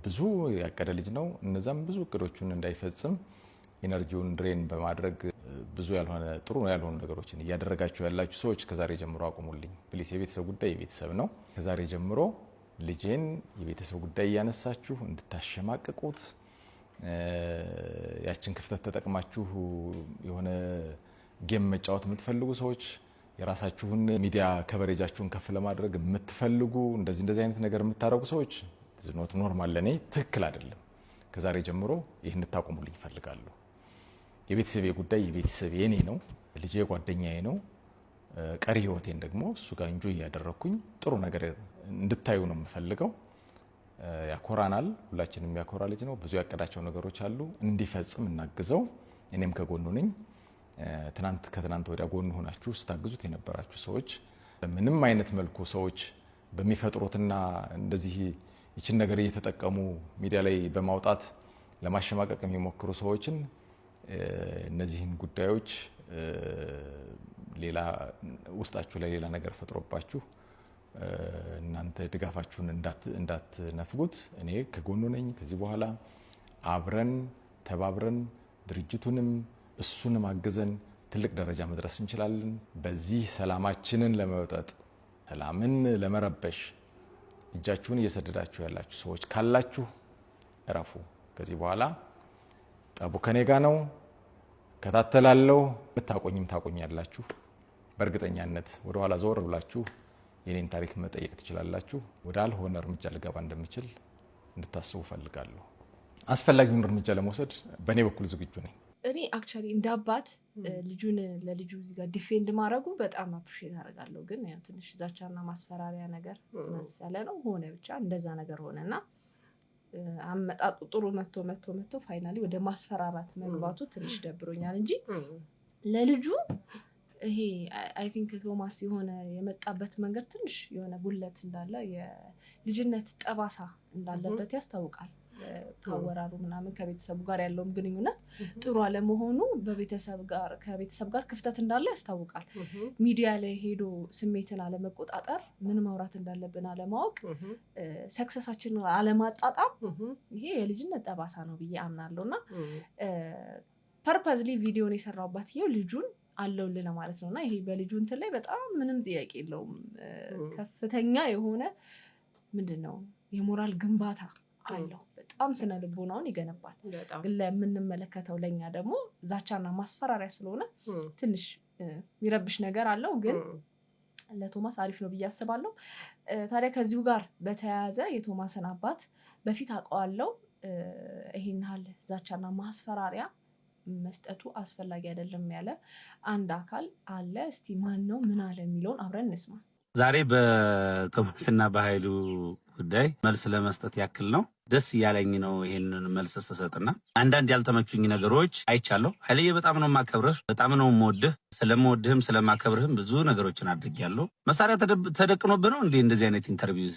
ብዙ ያቀደ ልጅ ነው። እነዛም ብዙ እቅዶቹን እንዳይፈጽም ኢነርጂውን ድሬን በማድረግ ብዙ ያልሆነ ጥሩ ያልሆኑ ነገሮችን እያደረጋችሁ ያላችሁ ሰዎች ከዛሬ ጀምሮ አቁሙልኝ ፕሊስ። የቤተሰብ ጉዳይ የቤተሰብ ነው። ከዛሬ ጀምሮ ልጄን የቤተሰብ ጉዳይ እያነሳችሁ እንድታሸማቅቁት ያችን ክፍተት ተጠቅማችሁ የሆነ ጌም መጫወት የምትፈልጉ ሰዎች፣ የራሳችሁን ሚዲያ ከቨሬጃችሁን ከፍ ለማድረግ የምትፈልጉ እንደዚህ አይነት ነገር የምታደርጉ ሰዎች ኖት ኖርማል፣ ለኔ ትክክል አይደለም። ከዛሬ ጀምሮ ይህን ታቆሙልኝ እፈልጋለሁ። የቤተሰቤ ጉዳይ የቤተሰብ የኔ ነው። ልጄ ጓደኛዬ ነው። ቀሪ ህይወቴን ደግሞ እሱ ጋር እንጆይ እያደረኩኝ ጥሩ ነገር እንድታዩ ነው የምፈልገው። ያኮራናል። ሁላችንም ያኮራ ልጅ ነው። ብዙ ያቀዳቸው ነገሮች አሉ። እንዲፈጽም እናግዘው። እኔም ከጎኑ ነኝ። ከትናንት ወዲያ ጎኑ ሆናችሁ ስታግዙት የነበራችሁ ሰዎች ምንም አይነት መልኩ ሰዎች በሚፈጥሩትና እንደዚህ ይችን ነገር እየተጠቀሙ ሚዲያ ላይ በማውጣት ለማሸማቀቅ የሚሞክሩ ሰዎችን እነዚህን ጉዳዮች ሌላ ውስጣችሁ ላይ ሌላ ነገር ፈጥሮባችሁ እናንተ ድጋፋችሁን እንዳትነፍጉት እኔ ከጎኑ ነኝ። ከዚህ በኋላ አብረን ተባብረን ድርጅቱንም እሱንም አግዘን ትልቅ ደረጃ መድረስ እንችላለን። በዚህ ሰላማችንን ለመውጠጥ ሰላምን ለመረበሽ እጃችሁን እየሰደዳችሁ ያላችሁ ሰዎች ካላችሁ እረፉ። ከዚህ በኋላ ጠቡ ከኔ ጋር ነው። ከታተላለው ብታቆኝም ታቆኛላችሁ። በእርግጠኛነት ወደ ኋላ ዞር ብላችሁ የኔን ታሪክ መጠየቅ ትችላላችሁ። ወደ አልሆነ እርምጃ ልገባ እንደምችል እንድታስቡ ፈልጋለሁ። አስፈላጊውን እርምጃ ለመውሰድ በእኔ በኩል ዝግጁ ነኝ። እኔ አክቹዋሊ እንደ አባት ለልጁ እዚህ ጋር ዲፌንድ ማድረጉ በጣም አፕሪሼት አደርጋለሁ። ግን ያው ትንሽ ዛቻና ማስፈራሪያ ነገር መሰለ ነው ሆነ ብቻ እንደዛ ነገር ሆነና አመጣጡ ጥሩ መጥቶ ፋይናሊ ወደ ማስፈራራት መግባቱ ትንሽ ደብሮኛል እንጂ ለልጁ ይሄ አይ ቲንክ ቶማስ የሆነ የመጣበት መንገድ ትንሽ የሆነ ጉለት እንዳለ የልጅነት ጠባሳ እንዳለበት ያስታውቃል። ካወራሩ ምናምን ከቤተሰቡ ጋር ያለውም ግንኙነት ጥሩ አለመሆኑ ከቤተሰብ ጋር ክፍተት እንዳለ ያስታውቃል። ሚዲያ ላይ ሄዶ ስሜትን አለመቆጣጠር፣ ምን ማውራት እንዳለብን አለማወቅ፣ ሰክሰሳችንን አለማጣጣም ይሄ የልጅነት ጠባሳ ነው ብዬ አምናለሁና ፐርፐዝሊ ቪዲዮን የሰራውባት ይሄው ልጁን አለውልህ ለማለት ነውና ይሄ በልጁ እንትን ላይ በጣም ምንም ጥያቄ የለውም። ከፍተኛ የሆነ ምንድነው የሞራል ግንባታ አለው። በጣም ስነ ልቦናውን ይገነባል። ግን ለምንመለከተው ለኛ ደግሞ ዛቻና ማስፈራሪያ ስለሆነ ትንሽ የሚረብሽ ነገር አለው። ግን ለቶማስ አሪፍ ነው ብዬ አስባለሁ። ታዲያ ከዚሁ ጋር በተያያዘ የቶማስን አባት በፊት አውቀዋለሁ። ይሄን ያህል ዛቻና ማስፈራሪያ መስጠቱ አስፈላጊ አይደለም ያለ አንድ አካል አለ። እስቲ ማን ነው ምን አለ የሚለውን አብረን እንስማ። ዛሬ በቶማስና በኃይሉ ጉዳይ መልስ ለመስጠት ያክል ነው። ደስ እያለኝ ነው ይሄንን መልስ ስሰጥና አንዳንድ ያልተመቹኝ ነገሮች አይቻለሁ። ኃይልዬ በጣም ነው የማከብርህ፣ በጣም ነው የምወድህ። ስለምወድህም ስለማከብርህም ብዙ ነገሮችን አድርጌያለሁ። መሳሪያ ተደቅኖብህ ነው እንዴ እንደዚህ አይነት ኢንተርቪው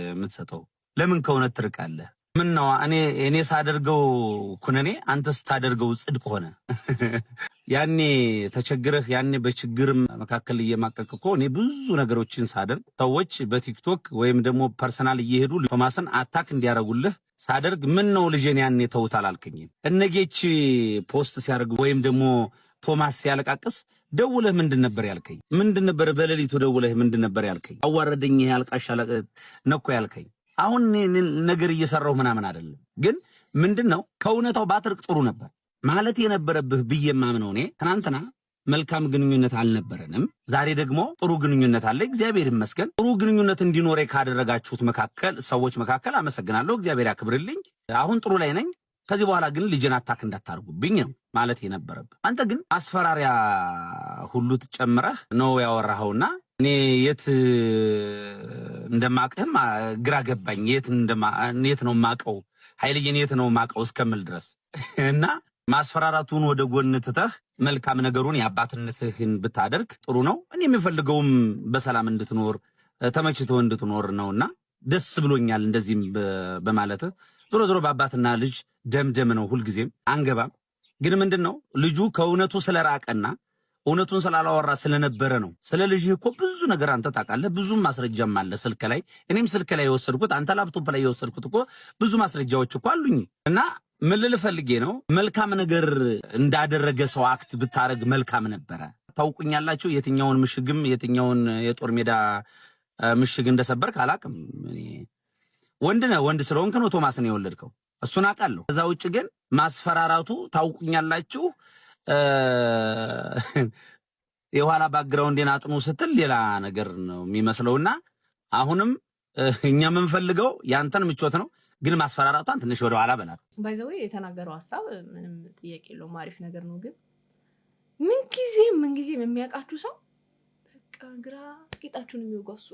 የምትሰጠው? ለምን ከእውነት ትርቃለህ? ምን ነው እኔ ሳደርገው ኩነኔ አንተ ስታደርገው ጽድቅ ሆነ። ያኔ ተቸግረህ ያኔ በችግር መካከል እየማቀቅኮ እኔ ብዙ ነገሮችን ሳደርግ ሰዎች በቲክቶክ ወይም ደግሞ ፐርሰናል እየሄዱ ቶማስን አታክ እንዲያረጉልህ ሳደርግ ምን ነው ልጄን ያኔ ተውታል አልከኝ። እነጌች ፖስት ሲያደርግ ወይም ደግሞ ቶማስ ሲያለቃቅስ ደውለህ ምንድን ነበር ያልከኝ? ምንድን ነበር በሌሊቱ ደውለህ ምንድን ነበር ያልከኝ? አዋረደኝ ያልቃሽ ነኮ ያልከኝ። አሁን ነገር እየሰራው ምናምን አይደለም፣ ግን ምንድነው ከእውነታው ባትርቅ ጥሩ ነበር ማለት የነበረብህ ብዬ የማምነው እኔ ትናንትና መልካም ግንኙነት አልነበረንም። ዛሬ ደግሞ ጥሩ ግንኙነት አለ፣ እግዚአብሔር ይመስገን። ጥሩ ግንኙነት እንዲኖር ካደረጋችሁት ሰዎች መካከል አመሰግናለሁ፣ እግዚአብሔር ያክብርልኝ። አሁን ጥሩ ላይ ነኝ። ከዚህ በኋላ ግን ልጅን አታክ እንዳታርጉብኝ ነው ማለት የነበረብህ። አንተ ግን አስፈራሪያ ሁሉ ትጨምረህ ነው ያወራኸውና እኔ የት እንደማቀህም ግራ ገባኝ። የት ነው ማቀው ኃይልዬን የት ነው ማቀው እስከምል ድረስ እና ማስፈራራቱን ወደ ጎን ትተህ መልካም ነገሩን የአባትነትህን ብታደርግ ጥሩ ነው። እኔ የምፈልገውም በሰላም እንድትኖር ተመችቶ እንድትኖር ነውና ደስ ብሎኛል እንደዚህም በማለትህ። ዞሮ ዞሮ በአባትና ልጅ ደምደም ነው ሁልጊዜም አንገባም። ግን ምንድነው ልጁ ከእውነቱ ስለራቀና እውነቱን ስላላወራ ስለነበረ ነው። ስለ ልጅህ እኮ ብዙ ነገር አንተ ታውቃለህ፣ ብዙ ማስረጃም አለ ስልክ ላይ። እኔም ስልክ ላይ የወሰድኩት አንተ ላፕቶፕ ላይ የወሰድኩት እኮ ብዙ ማስረጃዎች እኮ አሉኝ። እና ምን ልል ፈልጌ ነው መልካም ነገር እንዳደረገ ሰው አክት ብታረግ መልካም ነበረ። ታውቁኛላችሁ የትኛውን ምሽግም የትኛውን የጦር ሜዳ ምሽግ እንደሰበርክ አላቅም። ወንድ ስለሆንክ ነው ቶማስን የወለድከው፣ እሱን አውቃለሁ። ከዛ ውጭ ግን ማስፈራራቱ ታውቁኛላችሁ የኋላ ባክግራውንዴን አጥኑ ስትል ሌላ ነገር ነው የሚመስለውና አሁንም እኛ የምንፈልገው ያንተን ምቾት ነው። ግን ማስፈራራቷን ትንሽ ወደ ኋላ በላት። ባይዘው የተናገረው ሐሳብ ምንም ጥያቄ የለውም፣ አሪፍ ነገር ነው። ግን ምን ጊዜም የሚያውቃችሁ ሰው በቃ ግራ ቂጣችሁን የሚወጋሱ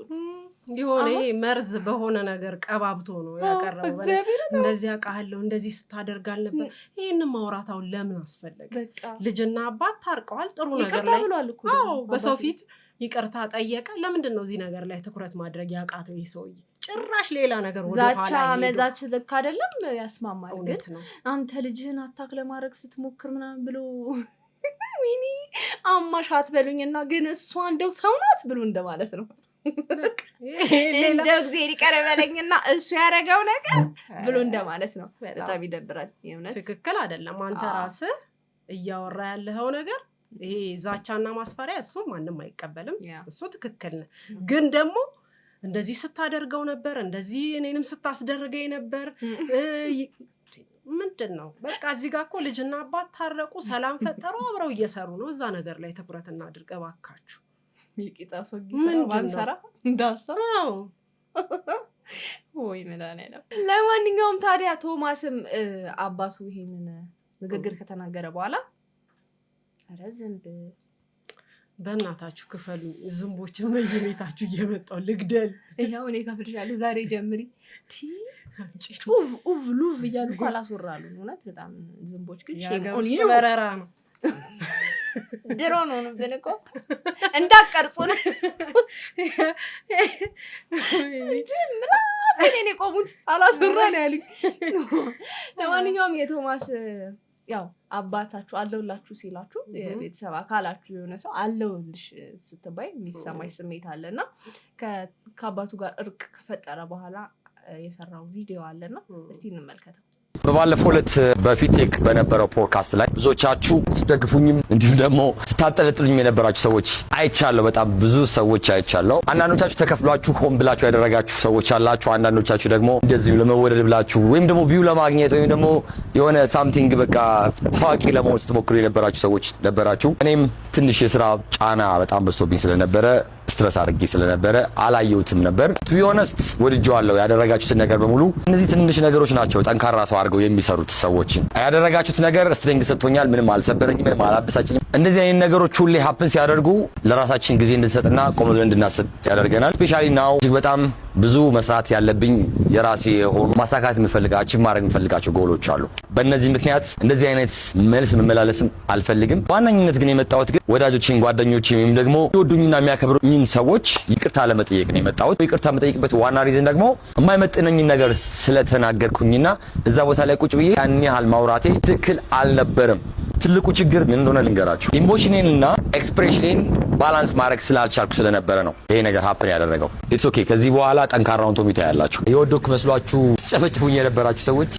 ይሆነ መርዝ በሆነ ነገር ቀባብቶ ነው ያቀረበው። እንደዚህ ያቃለው እንደዚህ ስታደርጋል ነበር። ይሄንን ማውራታው ለምን አስፈለገ? ልጅና አባት ታርቀዋል፣ ጥሩ ነገር ላይ አዎ፣ በሰው ፊት ይቅርታ ጠየቀ። ለምንድን ነው እዚህ ነገር ላይ ትኩረት ማድረግ ያቃተው? ይሄ ሰውዬ ጭራሽ ሌላ ነገር ወደ ኋላ ዛቻ መዛች ልክ አይደለም፣ ያስማማል። ግን አንተ ልጅህን አታክ ለማድረግ ስትሞክር ምናምን ብሎ ሚኒ አማሻት በሉኝና ግን እሷ እንደው ሰው ናት ብሎ እንደማለት ነው። እንደው እግዚአብሔር ይቀር በለኝና እሱ ያረጋው ነገር ብሎ እንደማለት ነው። በጣም ይደብራል። የእውነት ትክክል አይደለም። አንተ ራስህ እያወራ ያለኸው ነገር ይሄ ዛቻና ማስፈራሪያ እሱ ማንንም አይቀበልም። እሱ ትክክል ነው። ግን ደግሞ እንደዚህ ስታደርገው ነበር፣ እንደዚህ እኔንም ስታስደርገኝ ነበር ምንድነው? በቃ እዚህ ጋር እኮ ልጅና አባት ታረቁ፣ ሰላም ፈጠሩ፣ አብረው እየሰሩ ነው። እዛ ነገር ላይ ትኩረት እናድርግ እባካችሁ። ይቂጣሶ ጊዜራ እንዳሰራው ወይ መላኔ። ለማንኛውም ታዲያ ቶማስም አባቱ ይሄንን ንግግር ከተናገረ በኋላ ኧረ ዝንብ በእናታችሁ ክፈሉ፣ ዝንቦችን በየቤታችሁ እየመጣው ልግደል። ይሄው እኔ ከፍልሻለሁ ዛሬ ጀምሪ ኡቭ ሉቭ እያሉ እኮ አላስወራሉ። እውነት በጣም ዝንቦች ግን ሼም በረራ ነው። ድሮ ነው እኮ እንዳቀርጹን እንጂ ምላሴን እኔ ቆሙት አላስወራ ነው ያሉኝ። ለማንኛውም የቶማስ ያው አባታችሁ አለውላችሁ ሲላችሁ የቤተሰብ አካላችሁ የሆነ ሰው አለውልሽ ስትባይ የሚሰማሽ ስሜት አለና ከአባቱ ጋር እርቅ ከፈጠረ በኋላ የሰራው ቪዲዮ አለና እስቲ እንመልከተው። በባለፈው ዕለት በፊቴክ በነበረው ፖድካስት ላይ ብዙዎቻችሁ ስትደግፉኝም እንዲሁም ደግሞ ስታጠለጥሉኝ የነበራችሁ ሰዎች አይቻለሁ። በጣም ብዙ ሰዎች አይቻለሁ። አንዳንዶቻችሁ ተከፍሏችሁ ሆን ብላችሁ ያደረጋችሁ ሰዎች አላችሁ። አንዳንዶቻችሁ ደግሞ እንደዚሁ ለመወደድ ብላችሁ ወይም ደግሞ ቪው ለማግኘት ወይም ደግሞ የሆነ ሳምቲንግ በቃ ታዋቂ ለመሆን ስትሞክሩ የነበራችሁ ሰዎች ነበራችሁ። እኔም ትንሽ የስራ ጫና በጣም በዝቶብኝ ስለነበረ ስትረስ አድርጌ ስለነበረ አላየሁትም ነበር። ቱ ቢ ኦነስት ወድጄዋለሁ። ያደረጋችሁትን ነገር በሙሉ እነዚህ ትንሽ ነገሮች ናቸው ጠንካራ ሰው አድርገው የሚሰሩት ሰዎችን። ያደረጋችሁት ነገር ስትሬንግ ሰጥቶኛል። ምንም አልሰበረኝም፣ ምንም አላበሳጨኝም። እንደዚህ አይነት ነገሮች ሁሌ ሀፕን ሲያደርጉ ለራሳችን ጊዜ እንድንሰጥና ቆም ብለን እንድናስብ ያደርገናል። ስፔሻሊ ናው እጅግ በጣም ብዙ መስራት ያለብኝ የራሴ የሆኑ ማሳካት የምፈልጋቸው አቺቭ ማድረግ የምፈልጋቸው ጎሎች አሉ። በእነዚህ ምክንያት እንደዚህ አይነት መልስ መመላለስም አልፈልግም። ዋናኝነት ግን የመጣሁት ግን ወዳጆችን፣ ጓደኞችን ወይም ደግሞ ይወዱኝና የሚያከብሩኝን ሰዎች ይቅርታ ለመጠየቅ ነው የመጣሁት። ይቅርታ የምጠይቅበት ዋና ሪዝን ደግሞ የማይመጥነኝን ነገር ስለተናገርኩኝና እዛ ቦታ ላይ ቁጭ ብዬ ያን ያህል ማውራቴ ትክክል አልነበረም። ትልቁ ችግር ምን እንደሆነ ልንገራችሁ። ኢሞሽኔን እና ኤክስፕሬሽኔን ባላንስ ማድረግ ስላልቻልኩ ስለነበረ ነው ይሄ ነገር ሀፕን ያደረገው። ኢትስ ኦኬ። ከዚህ በኋላ ጠንካራውን ቶሚታ ያላችሁ የወደኩ መስሏችሁ ጨፈጭፉኝ የነበራችሁ ሰዎች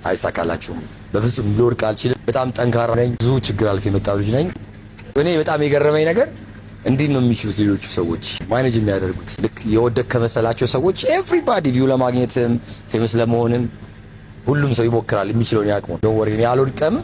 አይሳካላችሁም። በፍጹም ልወድቅ አልችልም። በጣም ጠንካራ ነኝ። ብዙ ችግር አልፌ የመጣሁ ልጅ ነኝ። እኔ በጣም የገረመኝ ነገር እንዴት ነው የሚችሉት ሌሎቹ ሰዎች ማኔጅ የሚያደርጉት? ልክ የወደቅ ከመሰላቸው ሰዎች ኤቭሪባዲ ቪው ለማግኘትም ፌመስ ለመሆንም ሁሉም ሰው ይሞክራል የሚችለውን ያቅሙ። ዶንት ወሪ እኔ አልወድቅም።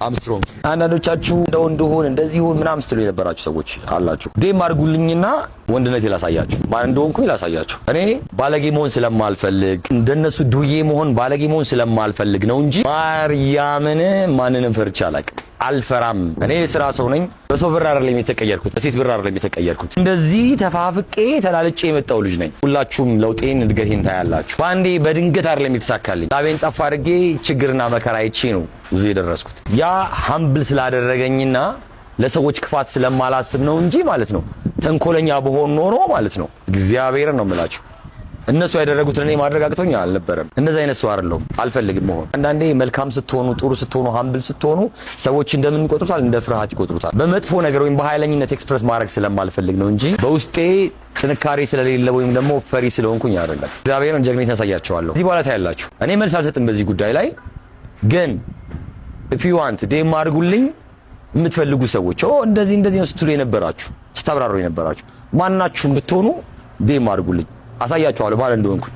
አምስትሮንግ አንዳንዶቻችሁ እንደው እንደሆነ እንደዚህ ሆነ ምናምን ስትሉ የነበራችሁ ሰዎች አላችሁ። ዴም አድርጉልኝና ወንድነት ይላሳያችሁ፣ ማን እንደሆንኩ ይላሳያችሁ። እኔ ባለጌ መሆን ስለማልፈልግ እንደነሱ ዱዬ መሆን ባለጌ መሆን ስለማልፈልግ ነው እንጂ ማርያምን ማንንም ፈርቻ አላውቅም። አልፈራም። እኔ ስራ ሰው ነኝ። በሰው ብር አይደለም የተቀየርኩት፣ በሴት ብር አይደለም የተቀየርኩት። እንደዚህ ተፋፍቄ ተላልጬ የመጣው ልጅ ነኝ። ሁላችሁም ለውጤን እድገቴን ታያላችሁ። ባንዴ በድንገት አይደለም የተሳካልኝ። ላቤን ጠፋ አድርጌ ችግርና መከራ አይቼ ነው እዚህ የደረስኩት። ያ ሀምብል ስላደረገኝና ለሰዎች ክፋት ስለማላስብ ነው እንጂ ማለት ነው። ተንኮለኛ በሆን ኖሮ ማለት ነው እግዚአብሔርን ነው የምላችሁ እነሱ ያደረጉትን እኔ ማድረግ አቅቶኝ አልነበረም። እንደዛ አይነት ሰው አይደለሁም፣ አልፈልግም መሆን። አንዳንዴ መልካም ስትሆኑ፣ ጥሩ ስትሆኑ፣ ሀምብል ስትሆኑ ሰዎች እንደምን ይቆጥሩታል? እንደ ፍርሃት ይቆጥሩታል። በመጥፎ ነገር ወይም በኃይለኝነት ኤክስፕረስ ማድረግ ስለማልፈልግ ነው እንጂ በውስጤ ጥንካሬ ስለሌለ ወይም ደግሞ ፈሪ ስለሆንኩኝ አይደለም። እግዚአብሔርን ጀግኔት ያሳያቸዋለሁ። እዚህ በኋላ ታያላችሁ። እኔ መልስ አልሰጥም በዚህ ጉዳይ ላይ ግን if you want ዴም አድርጉልኝ የምትፈልጉ ሰዎች እንደዚህ ነው ስትሉ የነበራችሁ ስታብራሩ የነበራችሁ ማናችሁም ብትሆኑ ዴም አድርጉልኝ፣ አሳያችኋለሁ ማለት እንደሆንኩ።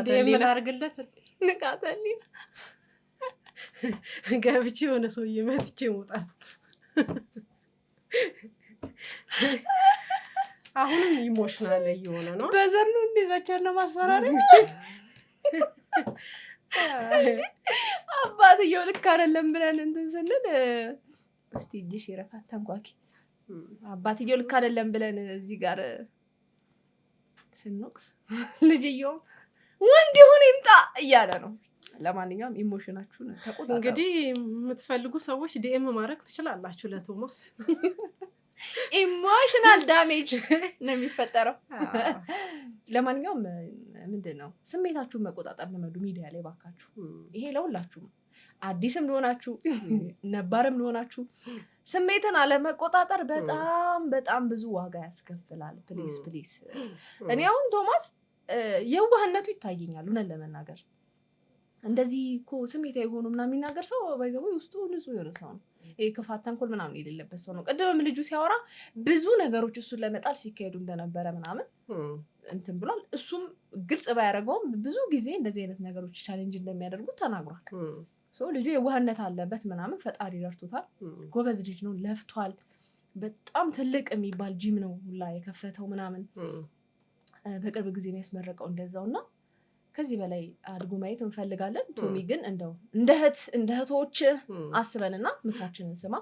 ዴም አድርግለት ንቃተልኝ ገብቼ ሆነ ሰው ይመጥቼ መውጣት። አሁንም ኢሞሽናል እየሆነ ነው። በዘር ነው እንደዛቻለ ማስፈራሪያ አባትየው ልክ አይደለም ብለን እንትን ስንል እስቲ እጅሽ ይረፋት ተንኳኪ። አባትየው ልክ አይደለም ብለን እዚህ ጋር ስንወቅስ ልጅየው ወንድ ይሁን ይምጣ እያለ ነው። ለማንኛውም ኢሞሽናችሁን ተቆጣጣሩ። እንግዲህ የምትፈልጉ ሰዎች ዲኤም ማድረግ ትችላላችሁ ለቶማስ። ኢሞሽናል ዳሜጅ ነው የሚፈጠረው። ለማንኛውም ምንድነው ስሜታችሁን መቆጣጠር ለመዱ ሚዲያ ላይ ባካችሁ። ይሄ ለሁላችሁም አዲስም ሊሆናችሁ ነባርም ሊሆናችሁ ስሜትን አለመቆጣጠር በጣም ብዙ ዋጋ ያስከፍላል። ፕሊስ እኔ አሁን ቶማስ የዋህነቱ ይታየኛል እውነት ለመናገር። እንደዚህ እኮ ስሜታዊ ሆኖ ምናምን የሚናገር ሰው ባይዘው ውስጡ ንጹህ የሆነ ሰው ነው። ክፋት ተንኮል ምናምን የሌለበት ሰው ነው። ቀደም ልጁ ሲያወራ ብዙ ነገሮች እሱን ለመጣል ሲካሄዱ እንደነበረ ምናምን እንትን ብሏል። እሱም ግልጽ ባያደርገውም ብዙ ጊዜ እንደዚህ አይነት ነገሮች ቻሌንጅ እንደሚያደርጉት ተናግሯል። ልጁ የዋህነት አለበት ምናምን፣ ፈጣሪ ረድቶታል። ጎበዝ ልጅ ነው፣ ለፍቷል። በጣም ትልቅ የሚባል ጂም ነው ሁላ የከፈተው ምናምን። በቅርብ ጊዜ የሚያስመረቀው እንደዛውና ከዚህ በላይ አድጎ ማየት እንፈልጋለን። ቶሚ ግን እንደው እንደ እህቶች አስበንና ምክራችንን ስማ።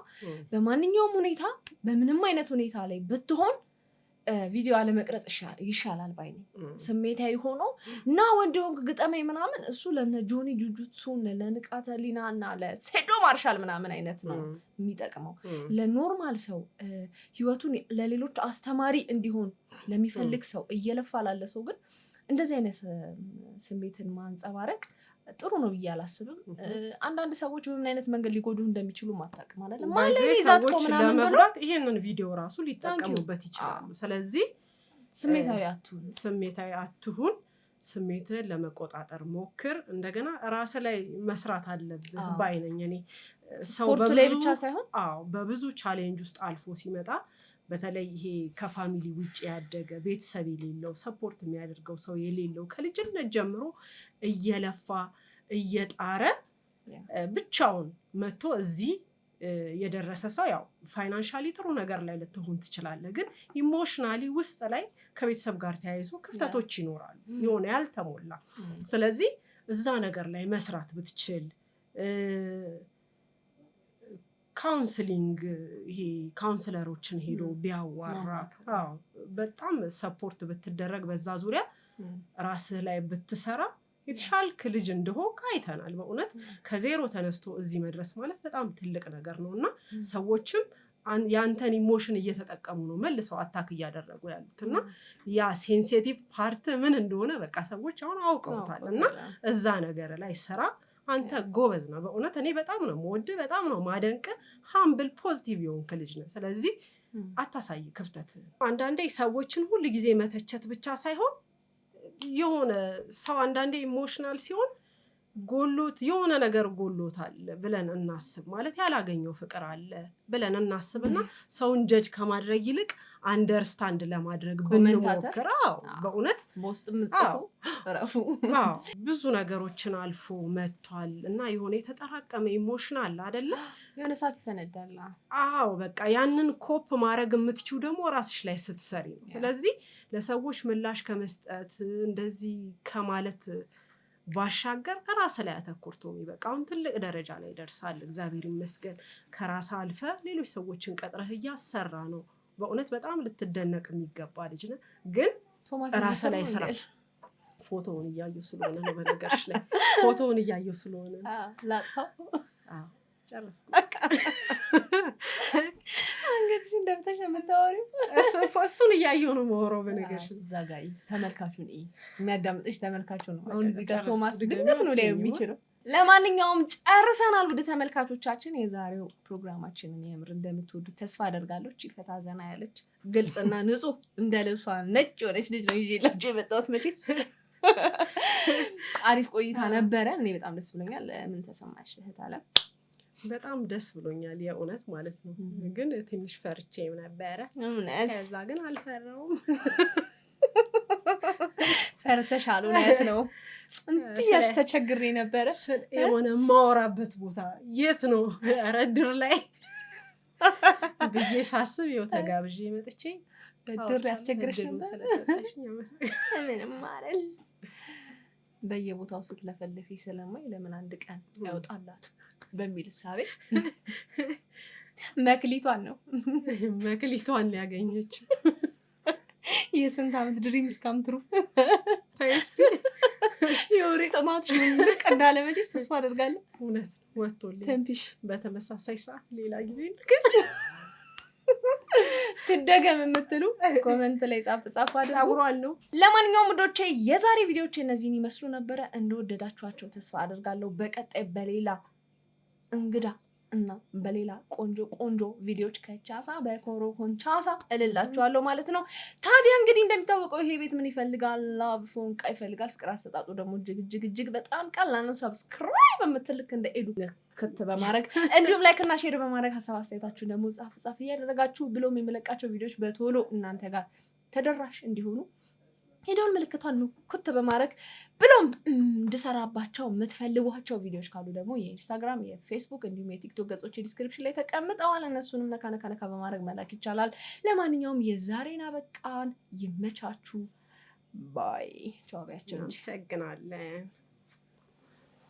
በማንኛውም ሁኔታ በምንም አይነት ሁኔታ ላይ ብትሆን ቪዲዮ አለመቅረጽ ይሻላል ባይ ነኝ። ስሜታዊ ሆኖ እና ወንድም ግጠመኝ ምናምን እሱ ለነ ጆኒ ጁጁትሱን ለንቃተ ህሊና እና ለሴዶ ማርሻል ምናምን አይነት ነው የሚጠቅመው። ለኖርማል ሰው ህይወቱን ለሌሎች አስተማሪ እንዲሆን ለሚፈልግ ሰው እየለፋ ላለ ሰው ግን እንደዚህ አይነት ስሜትን ማንጸባረቅ ጥሩ ነው ብዬ አላስብም። አንዳንድ ሰዎች በምን አይነት መንገድ ሊጎዱ እንደሚችሉ ማታቅ ማለት ነው። ሰዎች ለመብራት ይሄንን ቪዲዮ ራሱ ሊጠቀሙበት ይችላሉ። ስለዚህ ስሜታዊ አትሁን፣ ስሜትን ለመቆጣጠር ሞክር። እንደገና ራስ ላይ መስራት አለብህ ባይነኝ እኔ። ሰው በብዙ ቻሌንጅ ውስጥ አልፎ ሲመጣ በተለይ ይሄ ከፋሚሊ ውጪ ያደገ ቤተሰብ የሌለው ሰፖርት የሚያደርገው ሰው የሌለው ከልጅነት ጀምሮ እየለፋ እየጣረ ብቻውን መጥቶ እዚህ የደረሰ ሰው ያው ፋይናንሻሊ ጥሩ ነገር ላይ ልትሆን ትችላለህ፣ ግን ኢሞሽናሊ ውስጥ ላይ ከቤተሰብ ጋር ተያይዞ ክፍተቶች ይኖራሉ የሆነ ያልተሞላ። ስለዚህ እዛ ነገር ላይ መስራት ብትችል ካውንስሊንግ ይሄ ካውንስለሮችን ሄዶ ቢያዋራ በጣም ሰፖርት ብትደረግ በዛ ዙሪያ ራስህ ላይ ብትሰራ የተሻልክ ልጅ እንደሆንክ አይተናል። በእውነት ከዜሮ ተነስቶ እዚህ መድረስ ማለት በጣም ትልቅ ነገር ነውና ሰዎችም ያንተን ኢሞሽን እየተጠቀሙ ነው መልሰው አታክ እያደረጉ ያሉትና ያ ሴንሲቲቭ ፓርት ምን እንደሆነ በቃ ሰዎች አሁን አውቀውታልና እዛ ነገር ላይ ስራ። አንተ ጎበዝ ነው በእውነት እኔ በጣም ነው የምወድ በጣም ነው ማደንቅ ሃምብል ፖዚቲቭ የሆንክ ልጅ ነው። ስለዚህ አታሳይ ክፍተት። አንዳንዴ ሰዎችን ሁሉ ጊዜ መተቸት ብቻ ሳይሆን የሆነ ሰው አንዳንዴ ኢሞሽናል ሲሆን ጎሎት የሆነ ነገር ጎሎታል ብለን እናስብ ማለት ያላገኘው ፍቅር አለ ብለን እናስብና ሰውን ጀጅ ከማድረግ ይልቅ አንደርስታንድ ለማድረግ ብንሞክር በእውነት በውስጥም ጽፎ ረፉ ብዙ ነገሮችን አልፎ መጥቷል እና የሆነ የተጠራቀመ ኢሞሽናል አይደለ የሆነ ሰዓት ይፈነዳል። በቃ ያንን ኮፕ ማድረግ የምትችው ደግሞ ራስሽ ላይ ስትሰሪ ነው። ስለዚህ ለሰዎች ምላሽ ከመስጠት እንደዚህ ከማለት ባሻገር ራስ ላይ አተኩርቶ የሚበቃውን ትልቅ ደረጃ ላይ ደርሳል። እግዚአብሔር ይመስገን። ከራስ አልፈ ሌሎች ሰዎችን ቀጥረህ እያሰራ ነው። በእውነት በጣም ልትደነቅ የሚገባ ልጅ ነህ። ግን ራስ ላይ ስራ። ፎቶውን እያየሁ ስለሆነ ነው በነገርሽ ላይ ፎቶውን እያየሁ ስለሆነ ላጥፋው ጨረስኩ። አንገትሽ እንደምተሽ የምታወሪው እሱን እያየሁ ነው የማወራው በነገርሽ። እዛ ጋር ተመልካቹን የሚያዳምጥሽ ተመልካቹ ነው። አሁን እዚህ ጋር ቶማስ ድንገት ነው ላይ የሚችለው። ለማንኛውም ጨርሰናል ውድ ተመልካቾቻችን። የዛሬው ፕሮግራማችንን የምር እንደምትወዱት ተስፋ አደርጋለሁ። ፈታ ዘና ያለች ግልጽና ንጹህ እንደ ልብሷ ነጭ የሆነች ልጅ ነው ይዤላችሁ የመጣሁት። መቼስ አሪፍ ቆይታ ነበረ። እኔ በጣም ደስ ብሎኛል። ምን ተሰማሽ እህት አለም? በጣም ደስ ብሎኛል የእውነት ማለት ነው። ግን ትንሽ ፈርቼም ነበረ። ከዛ ግን አልፈራውም። ፈርተሻል? እውነት ነው። እንዲያሽ ተቸግሬ ነበረ። የሆነ ማወራበት ቦታ የት ነው ረድር ላይ ብዬ ሳስብ ይኸው ተጋብዤ መጥቼ ድር ያስቸግርሽ ነበር። ምንም አይደል። በየቦታው ስትለፈልፊ ስለማይ ለምን አንድ ቀን ያውጣላት በሚል ሳቤ መክሊቷን ያገኘችው የስንት ዓመት ድሪም እስካምትሩ ታይስቲ የወሬ ጥማትሽ ልቅ እንዳለ መቼስ ተስፋ አደርጋለሁ። እውነት ወጥቶልኝ ተንፒሽ በተመሳሳይ ሰዓት ሌላ ጊዜ ግን ትደገም የምትሉ ኮሜንት ላይ ጻፍ አድርጉ። ለማንኛውም ውዶቼ የዛሬ ቪዲዮዎች እነዚህን ይመስሉ ነበረ። እንደወደዳችኋቸው ተስፋ አደርጋለሁ። በቀጣይ በሌላ እንግዳ እና በሌላ ቆንጆ ቪዲዮዎች ከቻሳ በኮሮኮንቻሳ እልላችኋለሁ ማለት ነው። ታዲያ እንግዲህ እንደሚታወቀው ይሄ ቤት ምን ይፈልጋል? ላቭ ፎንቃ ይፈልጋል። ፍቅር አሰጣጡ ደግሞ እጅግ በጣም ቀላል ነው። ሰብስክራይብ የምትልክ እንደ ኤዱ ክት በማድረግ እንዲሁም ላይክ እና ሼር በማድረግ ሀሳብ አስተያየታችሁን ደግሞ ጻፍ እያደረጋችሁ ብሎም የሚለቃቸው ቪዲዮዎች በቶሎ እናንተ ጋር ተደራሽ እንዲሆኑ ሄደውን ምልክቷን ኩት በማድረግ ብሎም እንድሰራባቸው የምትፈልጓቸው ቪዲዮዎች ካሉ ደግሞ የኢንስታግራም፣ የፌስቡክ እንዲሁም የቲክቶክ ገጾች ዲስክሪፕሽን ላይ ተቀምጠዋል። እነሱንም ነካ በማድረግ መላክ ይቻላል። ለማንኛውም የዛሬን አበቃን። ይመቻችሁ። ባይ ቻው። ቢያችሁ እናመሰግናለን።